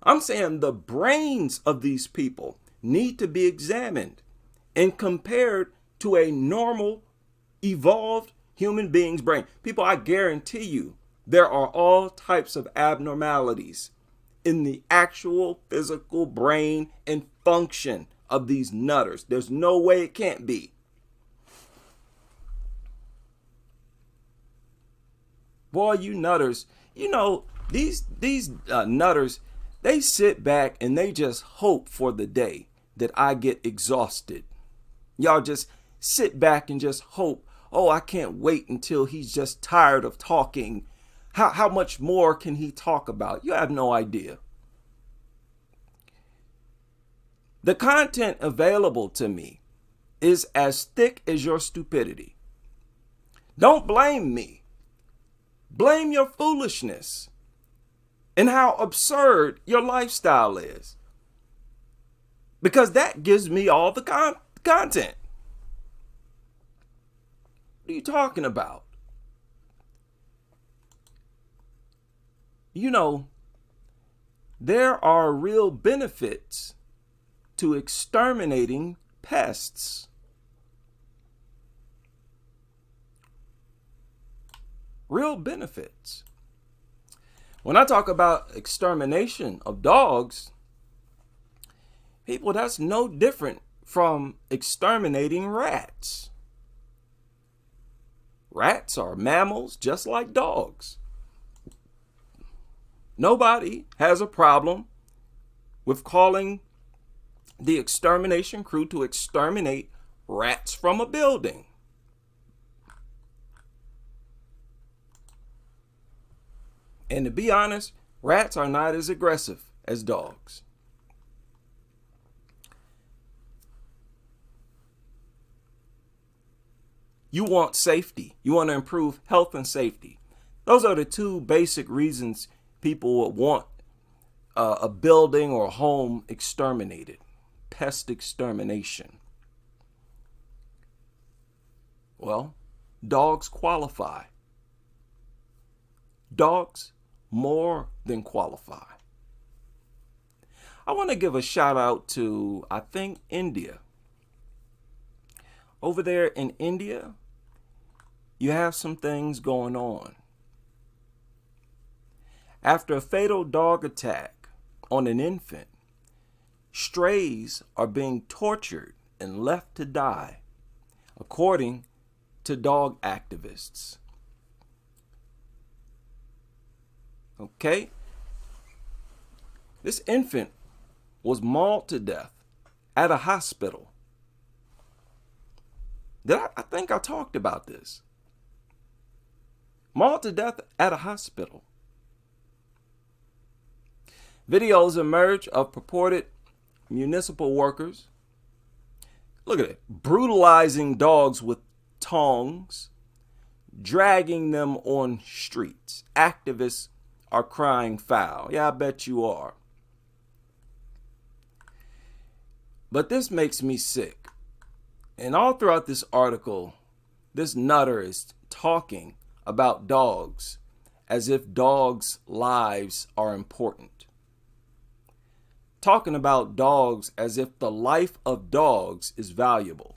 I'm saying the brains of these people need to be examined and compared to a normal, evolved human being's brain. People, I guarantee you, there are all types of abnormalities in the actual physical brain and function of these nutters. There's no way it can't be. Boy, you nutters, you know, these nutters, they sit back and they just hope for the day that I get exhausted. Y'all just sit back and just hope, oh, I can't wait until he's just tired of talking. How much more can he talk about? You have no idea. The content available to me is as thick as your stupidity. Don't blame me. Blame your foolishness and how absurd your lifestyle is. Because that gives me all the content. What are you talking about? You know, there are real benefits to exterminating pests. Real benefits. When I talk about extermination of dogs, people, that's no different from exterminating rats. Rats are mammals just like dogs. Nobody has a problem with calling the extermination crew to exterminate rats from a building. And to be honest, rats are not as aggressive as dogs. You want safety. You want to improve health and safety. Those are the two basic reasons people would want a building or a home exterminated. Pest extermination. Well, dogs qualify. Dogs more than qualify. I want to give a shout out to, I think, India. Over there in India, you have some things going on. After a fatal dog attack on an infant, strays are being tortured and left to die, according to dog activists. Okay? This infant was mauled to death at a hospital. I think I talked about this. Mauled to death at a hospital. Videos emerge of purported municipal workers Look at it. Brutalizing dogs with tongs, dragging them on streets. Activists are crying foul. Yeah, I bet you are. But this makes me sick. And all throughout this article, this nutter is talking about dogs as if dogs' lives are important. Talking about dogs as if the life of dogs is valuable.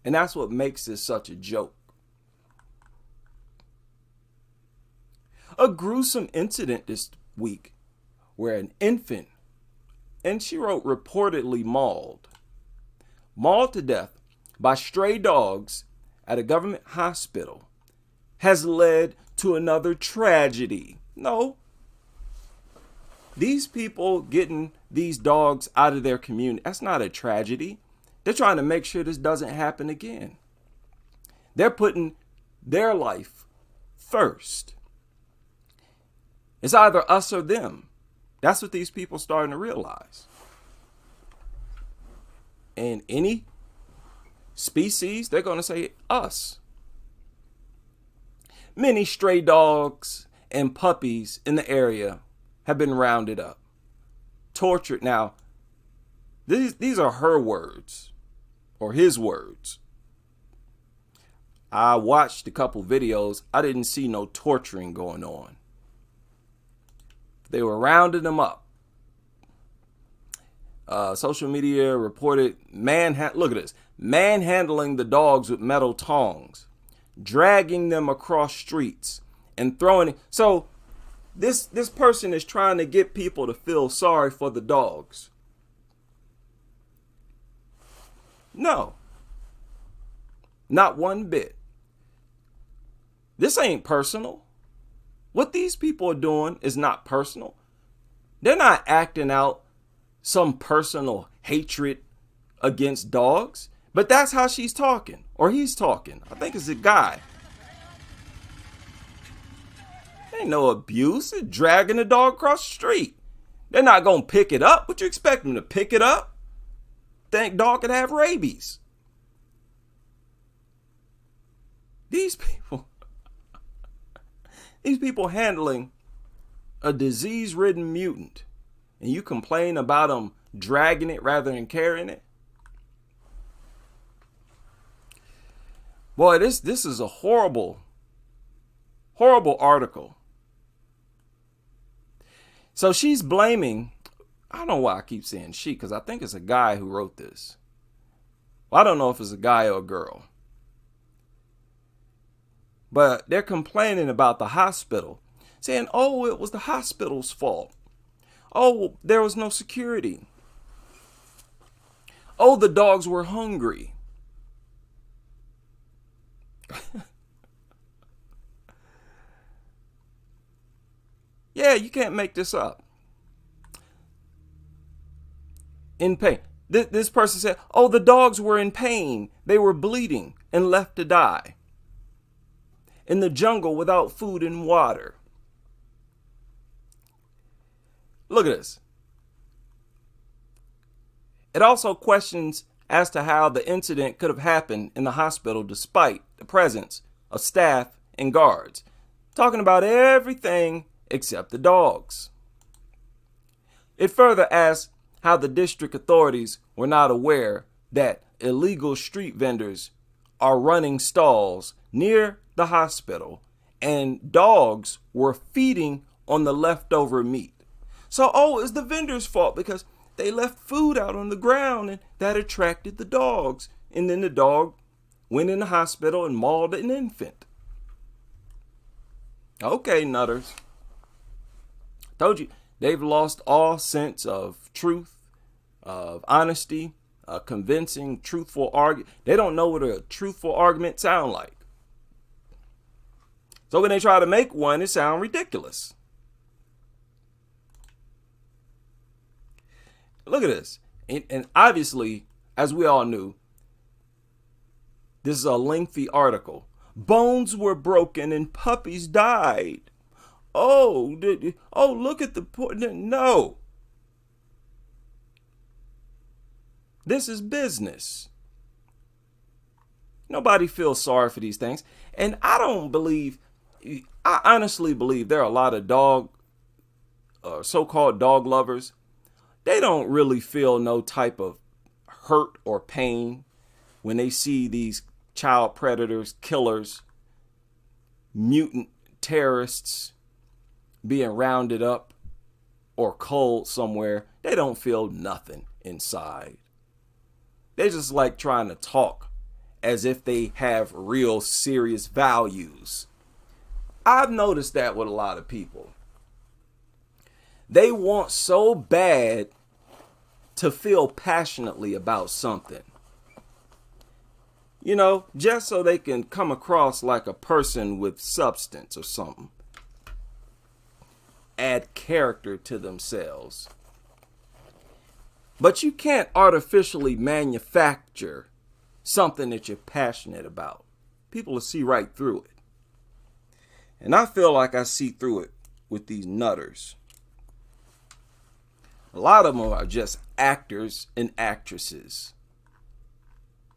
And that's what makes this such a joke. A gruesome incident this week where an infant, and she wrote reportedly mauled to death by stray dogs at a government hospital, has led to another tragedy. No. These people getting these dogs out of their community, that's not a tragedy. They're trying to make sure this doesn't happen again. They're putting their life first. It's either us or them. That's what these people are starting to realize. And any species, they're going to say us. Many stray dogs and puppies in the area have been rounded up, tortured. Now, these are her words or his words. I watched a couple videos. I didn't see no torturing going on. They were rounding them up. Social media reported look at this, manhandling the dogs with metal tongs, dragging them across streets and throwing it. So this person is trying to get people to feel sorry for the dogs. No, not one bit. This ain't personal. What these people are doing is not personal. They're not acting out some personal hatred against dogs, but that's how she's talking, or he's talking. I think it's a guy. Ain't no abuse. They're dragging the dog across the street. They're not going to pick it up. What you expect them to pick it up? Think dog could have rabies. These people handling a disease-ridden mutant, and you complain about them dragging it rather than carrying it? Boy, this is a horrible, horrible article. So she's blaming, I don't know why I keep saying she, because I think it's a guy who wrote this. Well, I don't know if it's a guy or a girl. But they're complaining about the hospital, saying, oh, it was the hospital's fault. Oh, there was no security. Oh, the dogs were hungry. Yeah, you can't make this up. In pain. This person said, oh, the dogs were in pain. They were bleeding and left to die in the jungle without food and water. Look at this. It also questions as to how the incident could have happened in the hospital despite the presence of staff and guards, talking about everything except the dogs. It further asks how the district authorities were not aware that illegal street vendors are running stalls near the hospital and dogs were feeding on the leftover meat. So, oh, it's the vendor's fault because they left food out on the ground and that attracted the dogs. And then the dog went in the hospital and mauled an infant. Okay, nutters. Told you, they've lost all sense of truth, of honesty, a convincing, truthful argument. They don't know what a truthful argument sound like. So when they try to make one, it sounds ridiculous. Look at this. And obviously, as we all knew, this is a lengthy article. Bones were broken and puppies died. Oh, look at the point. No. This is business. Nobody feels sorry for these things. And I honestly believe there are a lot of so-called dog lovers. They don't really feel no type of hurt or pain when they see these child predators, killers, mutant terrorists being rounded up or culled somewhere. They don't feel nothing inside. They just like trying to talk as if they have real serious values. I've noticed that with a lot of people. They want so bad to feel passionately about something. You know, just so they can come across like a person with substance or something. Add character to themselves. But you can't artificially manufacture something that you're passionate about. People will see right through it. And I feel like I see through it with these nutters. A lot of them are just actors and actresses.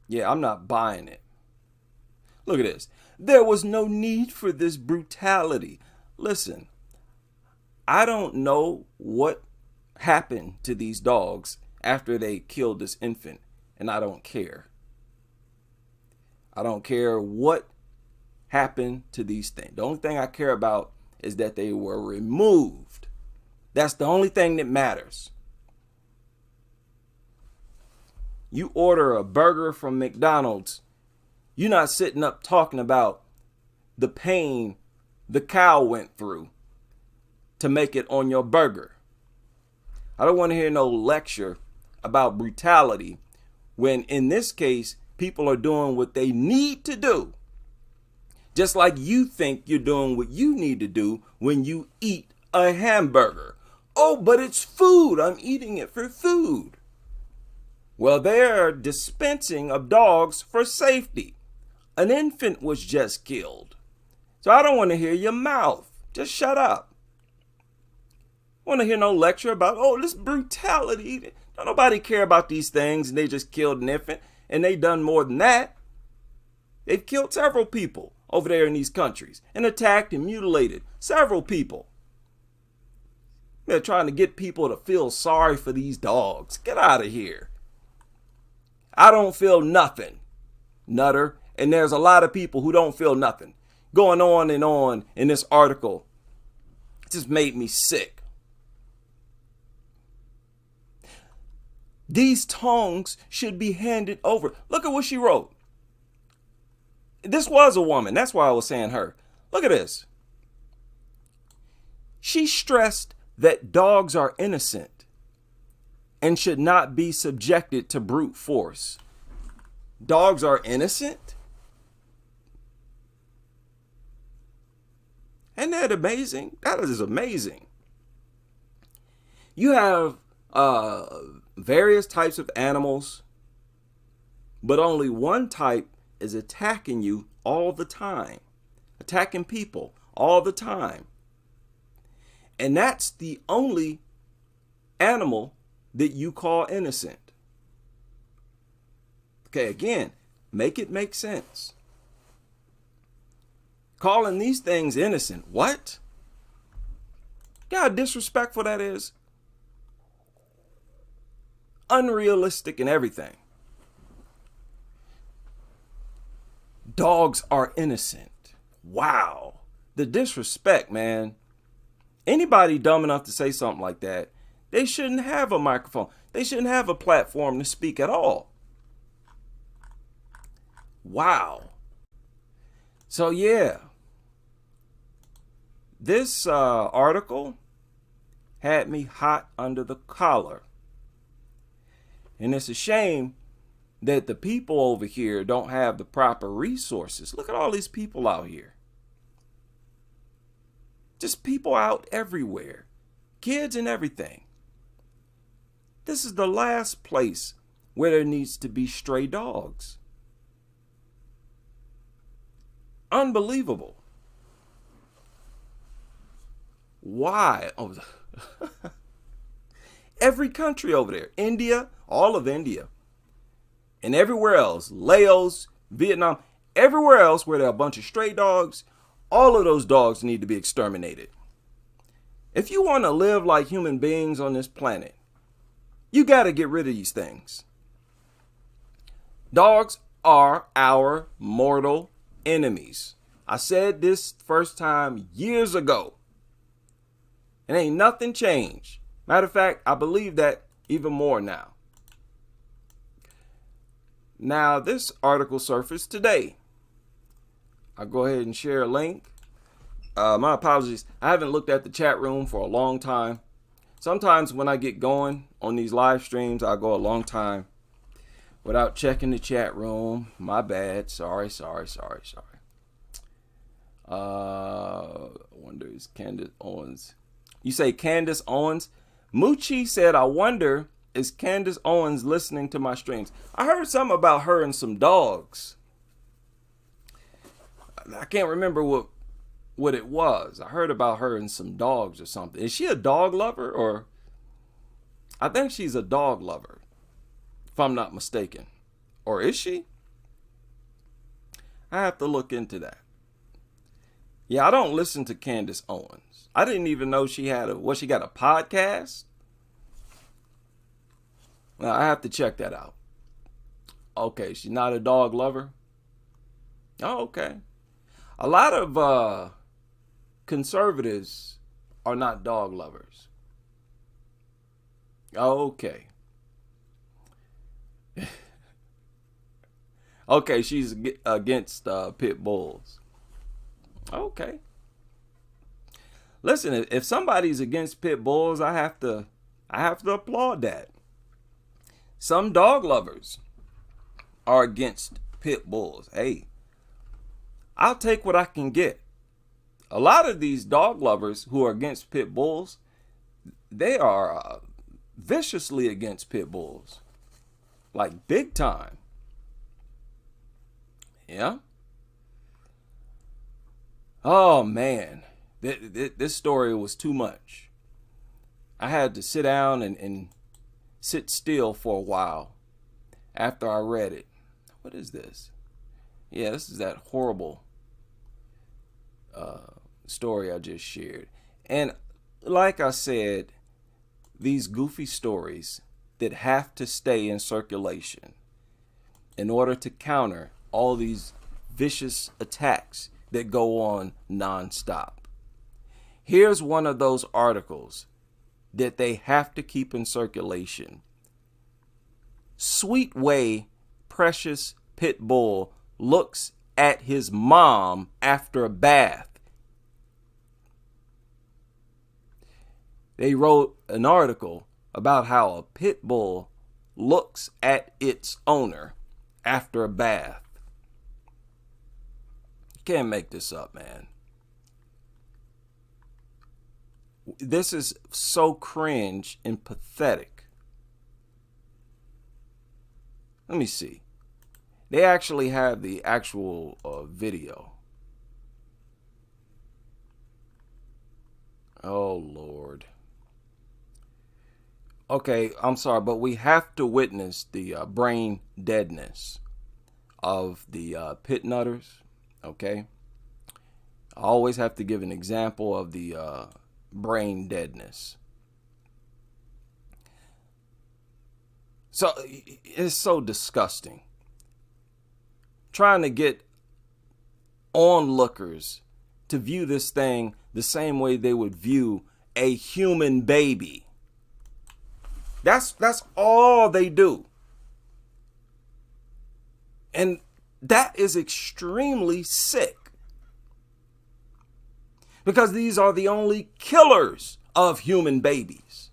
Yeah, I'm not buying it. Look at this. There was no need for this brutality. Listen, I don't know what happened to these dogs after they killed this infant, and I don't care. I don't care what happened to these things. The only thing I care about is that they were removed. That's the only thing that matters. You order a burger from McDonald's, you're not sitting up talking about the pain the cow went through to make it on your burger. I don't want to hear no lecture about brutality when in this case, people are doing what they need to do. Just like you think you're doing what you need to do when you eat a hamburger. Oh, but it's food. I'm eating it for food. Well, they're dispensing of dogs for safety. An infant was just killed. So I don't want to hear your mouth. Just shut up. I want to hear no lecture about, oh, this brutality. Don't nobody care about these things and they just killed an infant. And they done more than that. They've killed several people over there in these countries and attacked and mutilated several people. They're trying to get people to feel sorry for these dogs. Get out of here. I don't feel nothing, nutter. And there's a lot of people who don't feel nothing. Going on and on in this article. It just made me sick. These tongues should be handed over. Look at what she wrote. This was a woman. That's why I was saying her. Look at this. She stressed that dogs are innocent and should not be subjected to brute force. Dogs are innocent? Isn't that amazing? That is amazing. You have various types of animals, but only one type is attacking you all the time, attacking people all the time. And that's the only animal that you call innocent. Okay, again, make it make sense. Calling these things innocent, what? You know how disrespectful that is? Unrealistic and everything. Dogs are innocent. Wow. The disrespect, man. Anybody dumb enough to say something like that, they shouldn't have a microphone. They shouldn't have a platform to speak at all. Wow. So yeah, this article had me hot under the collar. And it's a shame that the people over here don't have the proper resources. Look at all these people out here. Just people out everywhere. Kids and everything. This is the last place where there needs to be stray dogs. Unbelievable. Why? Oh, every country over there. India, all of India. And everywhere else. Laos, Vietnam, everywhere else where there are a bunch of stray dogs, all of those dogs need to be exterminated. If you want to live like human beings on this planet, you got to get rid of these things. Dogs are our mortal enemies. I said this first time years ago. And ain't nothing changed. Matter of fact, I believe that even more now. Now, this article surfaced today. I'll go ahead and share a link. My apologies. I haven't looked at the chat room for a long time. Sometimes when I get going on these live streams, I go a long time without checking the chat room. My bad. Sorry. I wonder is Candace Owens. You say Candace Owens? Moochie said, I wonder, is Candace Owens listening to my streams? I heard something about her and some dogs. I can't remember what it was. I heard about her and some dogs or something. Is she a dog lover? Or I think she's a dog lover, if I'm not mistaken. Or is she? I have to look into that. Yeah, I don't listen to Candace Owens. I didn't even know she had she got a podcast? Well, I have to check that out. Okay, she's not a dog lover? Oh, okay. A lot of conservatives are not dog lovers. Okay. Okay, she's against pit bulls. Okay. Listen, if somebody's against pit bulls, I have to applaud that. Some dog lovers are against pit bulls. Hey, I'll take what I can get. A lot of these dog lovers who are against pit bulls, they are viciously against pit bulls. Like big time. Yeah. Oh, man. This story was too much. I had to sit down and sit still for a while after I read it. What is this? Yeah, this is that horrible story I just shared. And like I said, these goofy stories that have to stay in circulation in order to counter all these vicious attacks that go on nonstop. Here's one of those articles that they have to keep in circulation. Sweet way precious pit bull looks at his mom after a bath. They wrote an article about how a pit bull looks at its owner after a bath. You can't make this up, man. This is so cringe and pathetic. Let me see. They actually have the actual video. Oh, Lord. Okay, I'm sorry, but we have to witness the brain deadness of the pit nutters, okay? I always have to give an example of the brain deadness. So it's so disgusting. Trying to get onlookers to view this thing the same way they would view a human baby. That's all they do. And that is extremely sick. Because these are the only killers of human babies.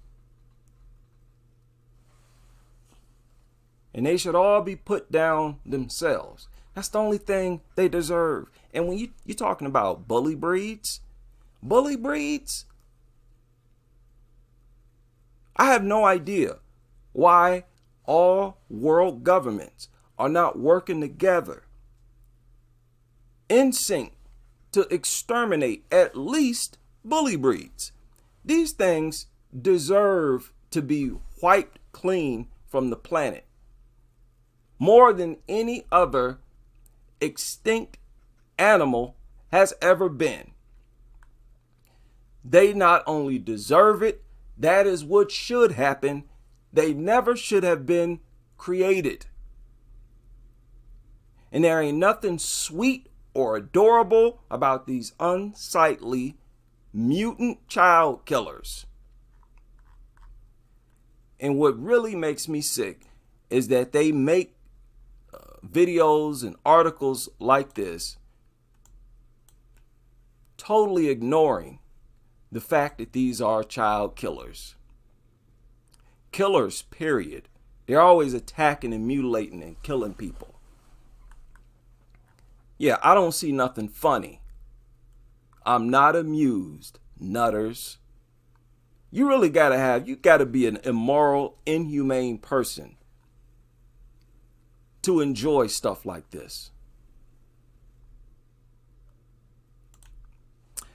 And they should all be put down themselves. That's the only thing they deserve. And when you're talking about bully breeds, I have no idea why all world governments are not working together in sync to exterminate at least bully breeds. These things deserve to be wiped clean from the planet more than any other extinct animal has ever been. They not only deserve it, that is what should happen. They never should have been created. And there ain't nothing sweet or adorable about these unsightly mutant child killers. And what really makes me sick is that they make videos and articles like this, totally ignoring the fact that these are child killers. Killers, period. They're always attacking and mutilating and killing people. Yeah, I don't see nothing funny. I'm not amused, nutters. You really gotta be an immoral, inhumane person to enjoy stuff like this.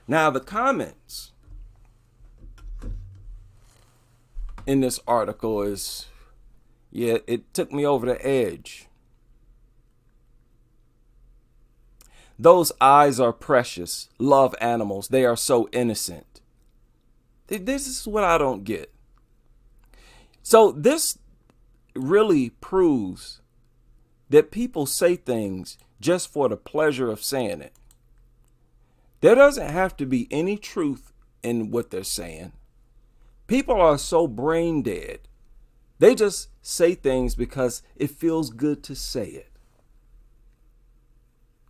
Now, the comments in this article is, yeah, it took me over the edge. Those eyes are precious. Love animals. They are so innocent. This is what I don't get. So this really proves that people say things just for the pleasure of saying it. There doesn't have to be any truth in what they're saying. People are so brain dead. They just say things because it feels good to say it.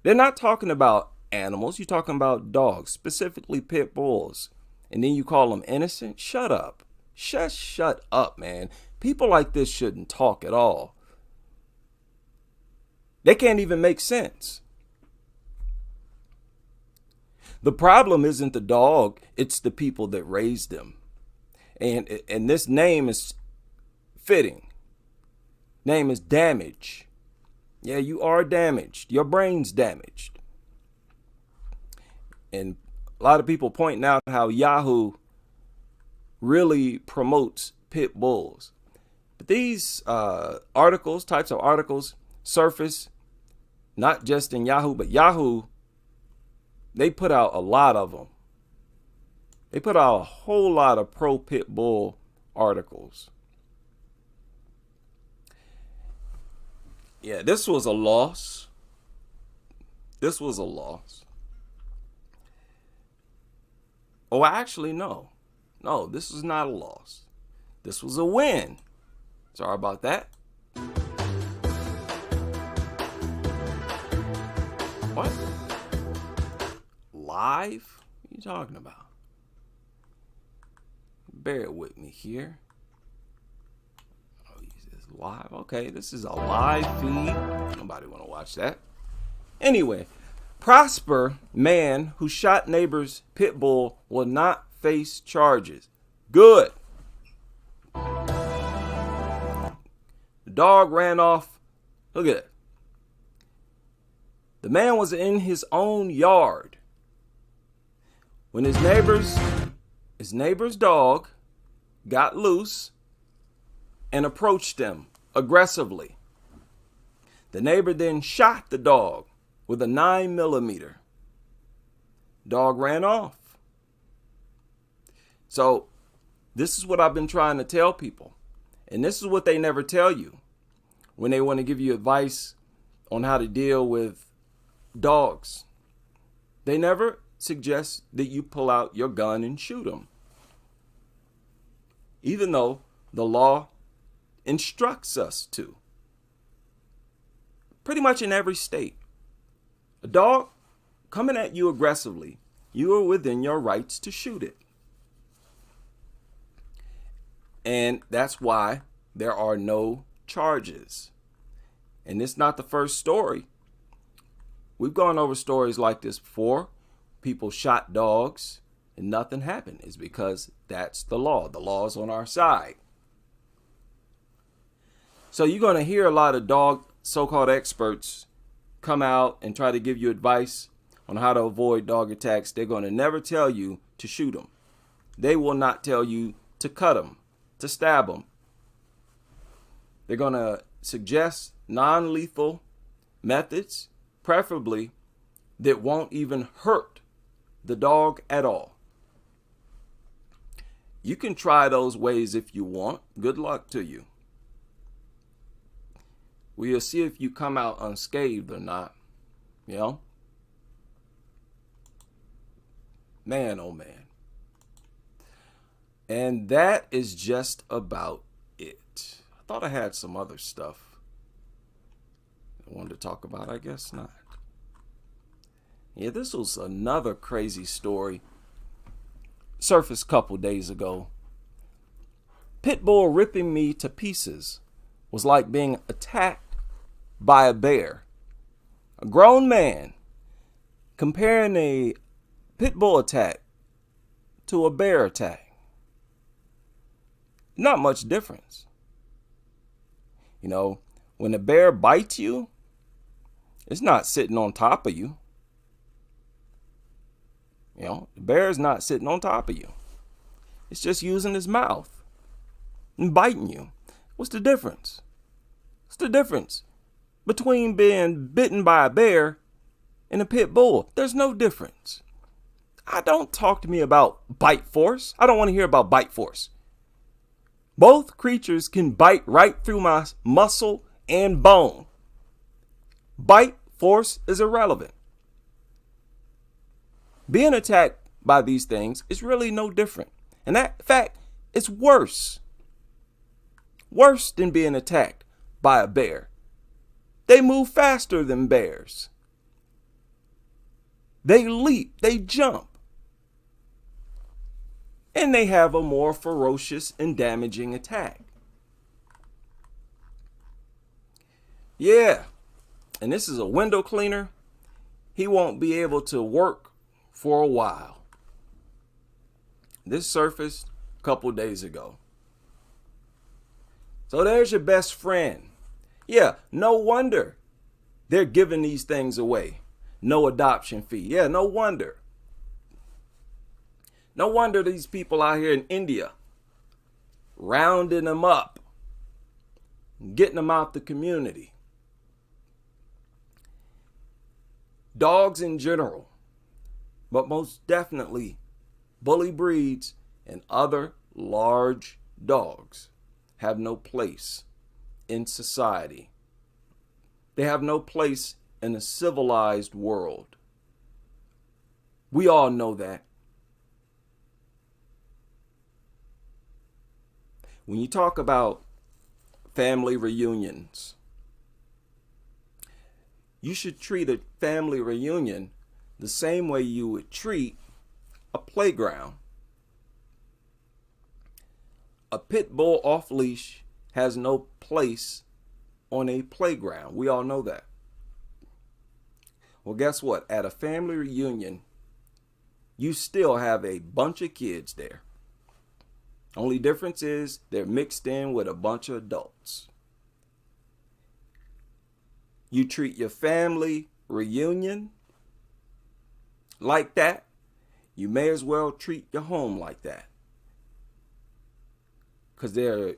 They're not talking about animals. You're talking about dogs, specifically pit bulls. And then you call them innocent? Shut up. Shut up, man. People like this shouldn't talk at all. They can't even make sense. The problem isn't the dog, it's the people that raised them. And this name is fitting. Name is Damage. Yeah, you are damaged. Your brain's damaged. And a lot of people pointing out how Yahoo really promotes pit bulls. But these types of articles surface not just in Yahoo, but Yahoo, they put out a lot of them. They put out a whole lot of pro pit bull articles. Yeah, this was a loss. This was a loss. Oh, actually, no. No, this was not a loss. This was a win. Sorry about that. What? Live? What are you talking about? Bear with me here. Live. Okay, this is a live feed. Nobody want to watch that. Anyway, Prosper man who shot neighbor's pit bull will not face charges. Good. The dog ran off. Look at it. The man was in his own yard when his neighbor's dog got loose and approached them aggressively. The neighbor then shot the dog with a 9mm. Dog ran off. So this is what I've been trying to tell people. And this is what they never tell you when they want to give you advice on how to deal with dogs. They never suggest that you pull out your gun and shoot them. Even though the law instructs us to. Pretty much in every state. A dog coming at you aggressively, you are within your rights to shoot it. And that's why there are no charges. And it's not the first story. We've gone over stories like this before. People shot dogs and nothing happened. It's because that's the law. The law is on our side. So you're going to hear a lot of dog so-called experts come out and try to give you advice on how to avoid dog attacks. They're going to never tell you to shoot them. They will not tell you to cut them, to stab them. They're going to suggest non-lethal methods preferably that won't even hurt the dog at all. You can try those ways if you want. Good luck to you. We'll see if you come out unscathed or not. You know? Man, oh man. And that is just about it. I thought I had some other stuff I wanted to talk about. I guess not. Yeah, this was another crazy story. Surfaced a couple days ago. Pit bull ripping me to pieces was like being attacked by a bear. A grown man comparing a pit bull attack to a bear attack. Not much difference. You know, when a bear bites you, it's not sitting on top of you. You know, the bear is not sitting on top of you. It's just using his mouth and biting you. What's the difference? What's the difference between being bitten by a bear and a pit bull? There's no difference. Don't talk to me about bite force. I don't want to hear about bite force. Both creatures can bite right through my muscle and bone. Bite force is irrelevant. Being attacked by these things is really no different. And that, in fact, it's worse. Worse than being attacked by a bear. They move faster than bears. They leap, they jump. And they have a more ferocious and damaging attack. Yeah, and this is a window cleaner. He won't be able to work for a while. This surfaced a couple days ago. So there's your best friend. Yeah, no wonder they're giving these things away. No adoption fee. Yeah, no wonder. No wonder these people out here in India rounding them up, getting them out the community. Dogs in general, but most definitely bully breeds and other large dogs have no place in society. They have no place in a civilized world. We all know that. When you talk about family reunions, you should treat a family reunion the same way you would treat a playground. A pit bull off leash has no place on a playground. We all know that. Well, guess what? At a family reunion, you still have a bunch of kids there. Only difference is they're mixed in with a bunch of adults. You treat your family reunion like that, you may as well treat your home like that. Because there are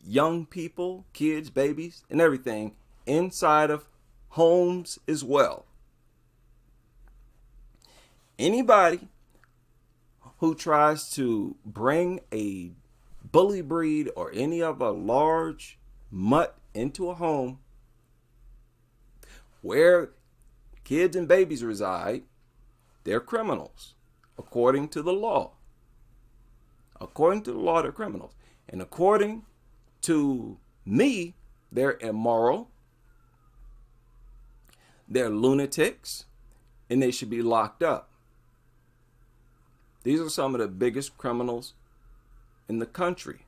young people, kids, babies, and everything inside of homes as well. Anybody who tries to bring a bully breed or any other large mutt into a home where kids and babies reside, they're criminals, according to the law. According to the law, they're criminals. And according to me, they're immoral, they're lunatics, and they should be locked up. These are some of the biggest criminals in the country.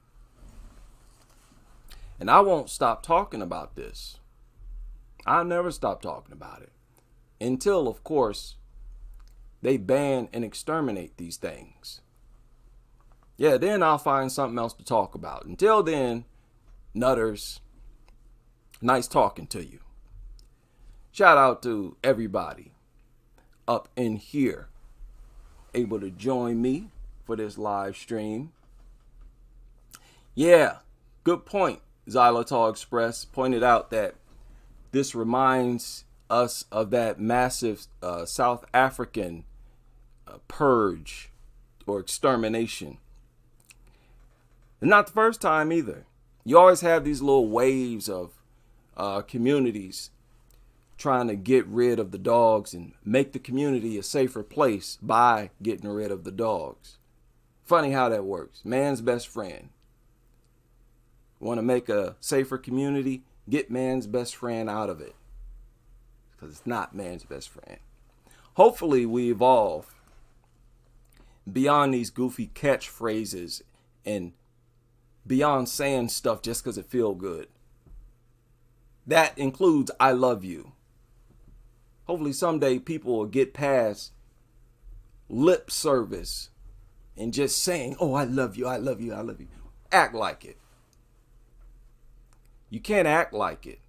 And I won't stop talking about this. I'll never stop talking about it. Until, of course, they ban and exterminate these things. Yeah, then I'll find something else to talk about. Until then, nutters, nice talking to you. Shout out to everybody up in here able to join me for this live stream. Yeah, good point. Xylitol Express pointed out that this reminds us of that massive South African purge or extermination. And not the first time either. You always have these little waves of communities trying to get rid of the dogs and make the community a safer place by getting rid of the dogs. Funny how that works. Man's best friend. Want to make a safer community? Get man's best friend out of it. Because it's not man's best friend. Hopefully we evolve beyond these goofy catchphrases and beyond saying stuff just because it feels good. That includes I love you. Hopefully someday people will get past lip service and just saying, oh, I love you, I love you, I love you. Act like it. You can't act like it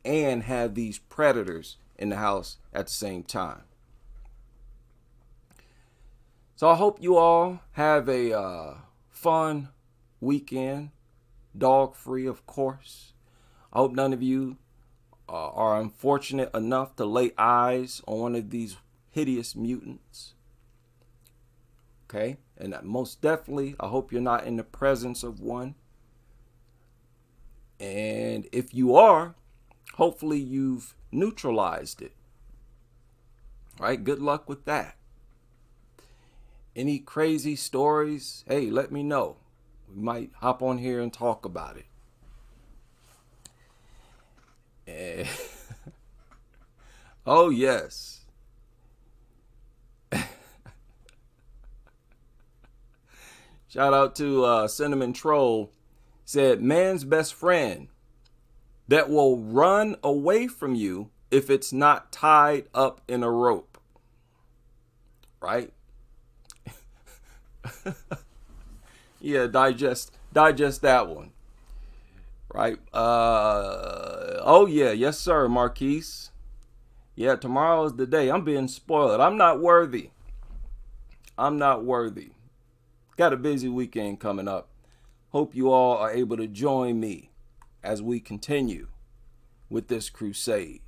and have these predators in the house at the same time. So I hope you all have a fun weekend, dog-free, of course. I hope none of you are unfortunate enough to lay eyes on one of these hideous mutants. Okay? And most definitely, I hope you're not in the presence of one. And if you are, hopefully you've neutralized it. All right? Good luck with that. Any crazy stories? Hey, let me know. We might hop on here and talk about it. Oh, yes. Shout out to Cinnamon Troll. Said, man's best friend that will run away from you if it's not tied up in a rope. Right? Yeah, digest that one. Right? Oh yeah, yes sir, Marquise. Yeah, tomorrow is the day. I'm being spoiled. I'm not worthy. I'm not worthy. Got a busy weekend coming up. Hope you all are able to join me as we continue with this crusade.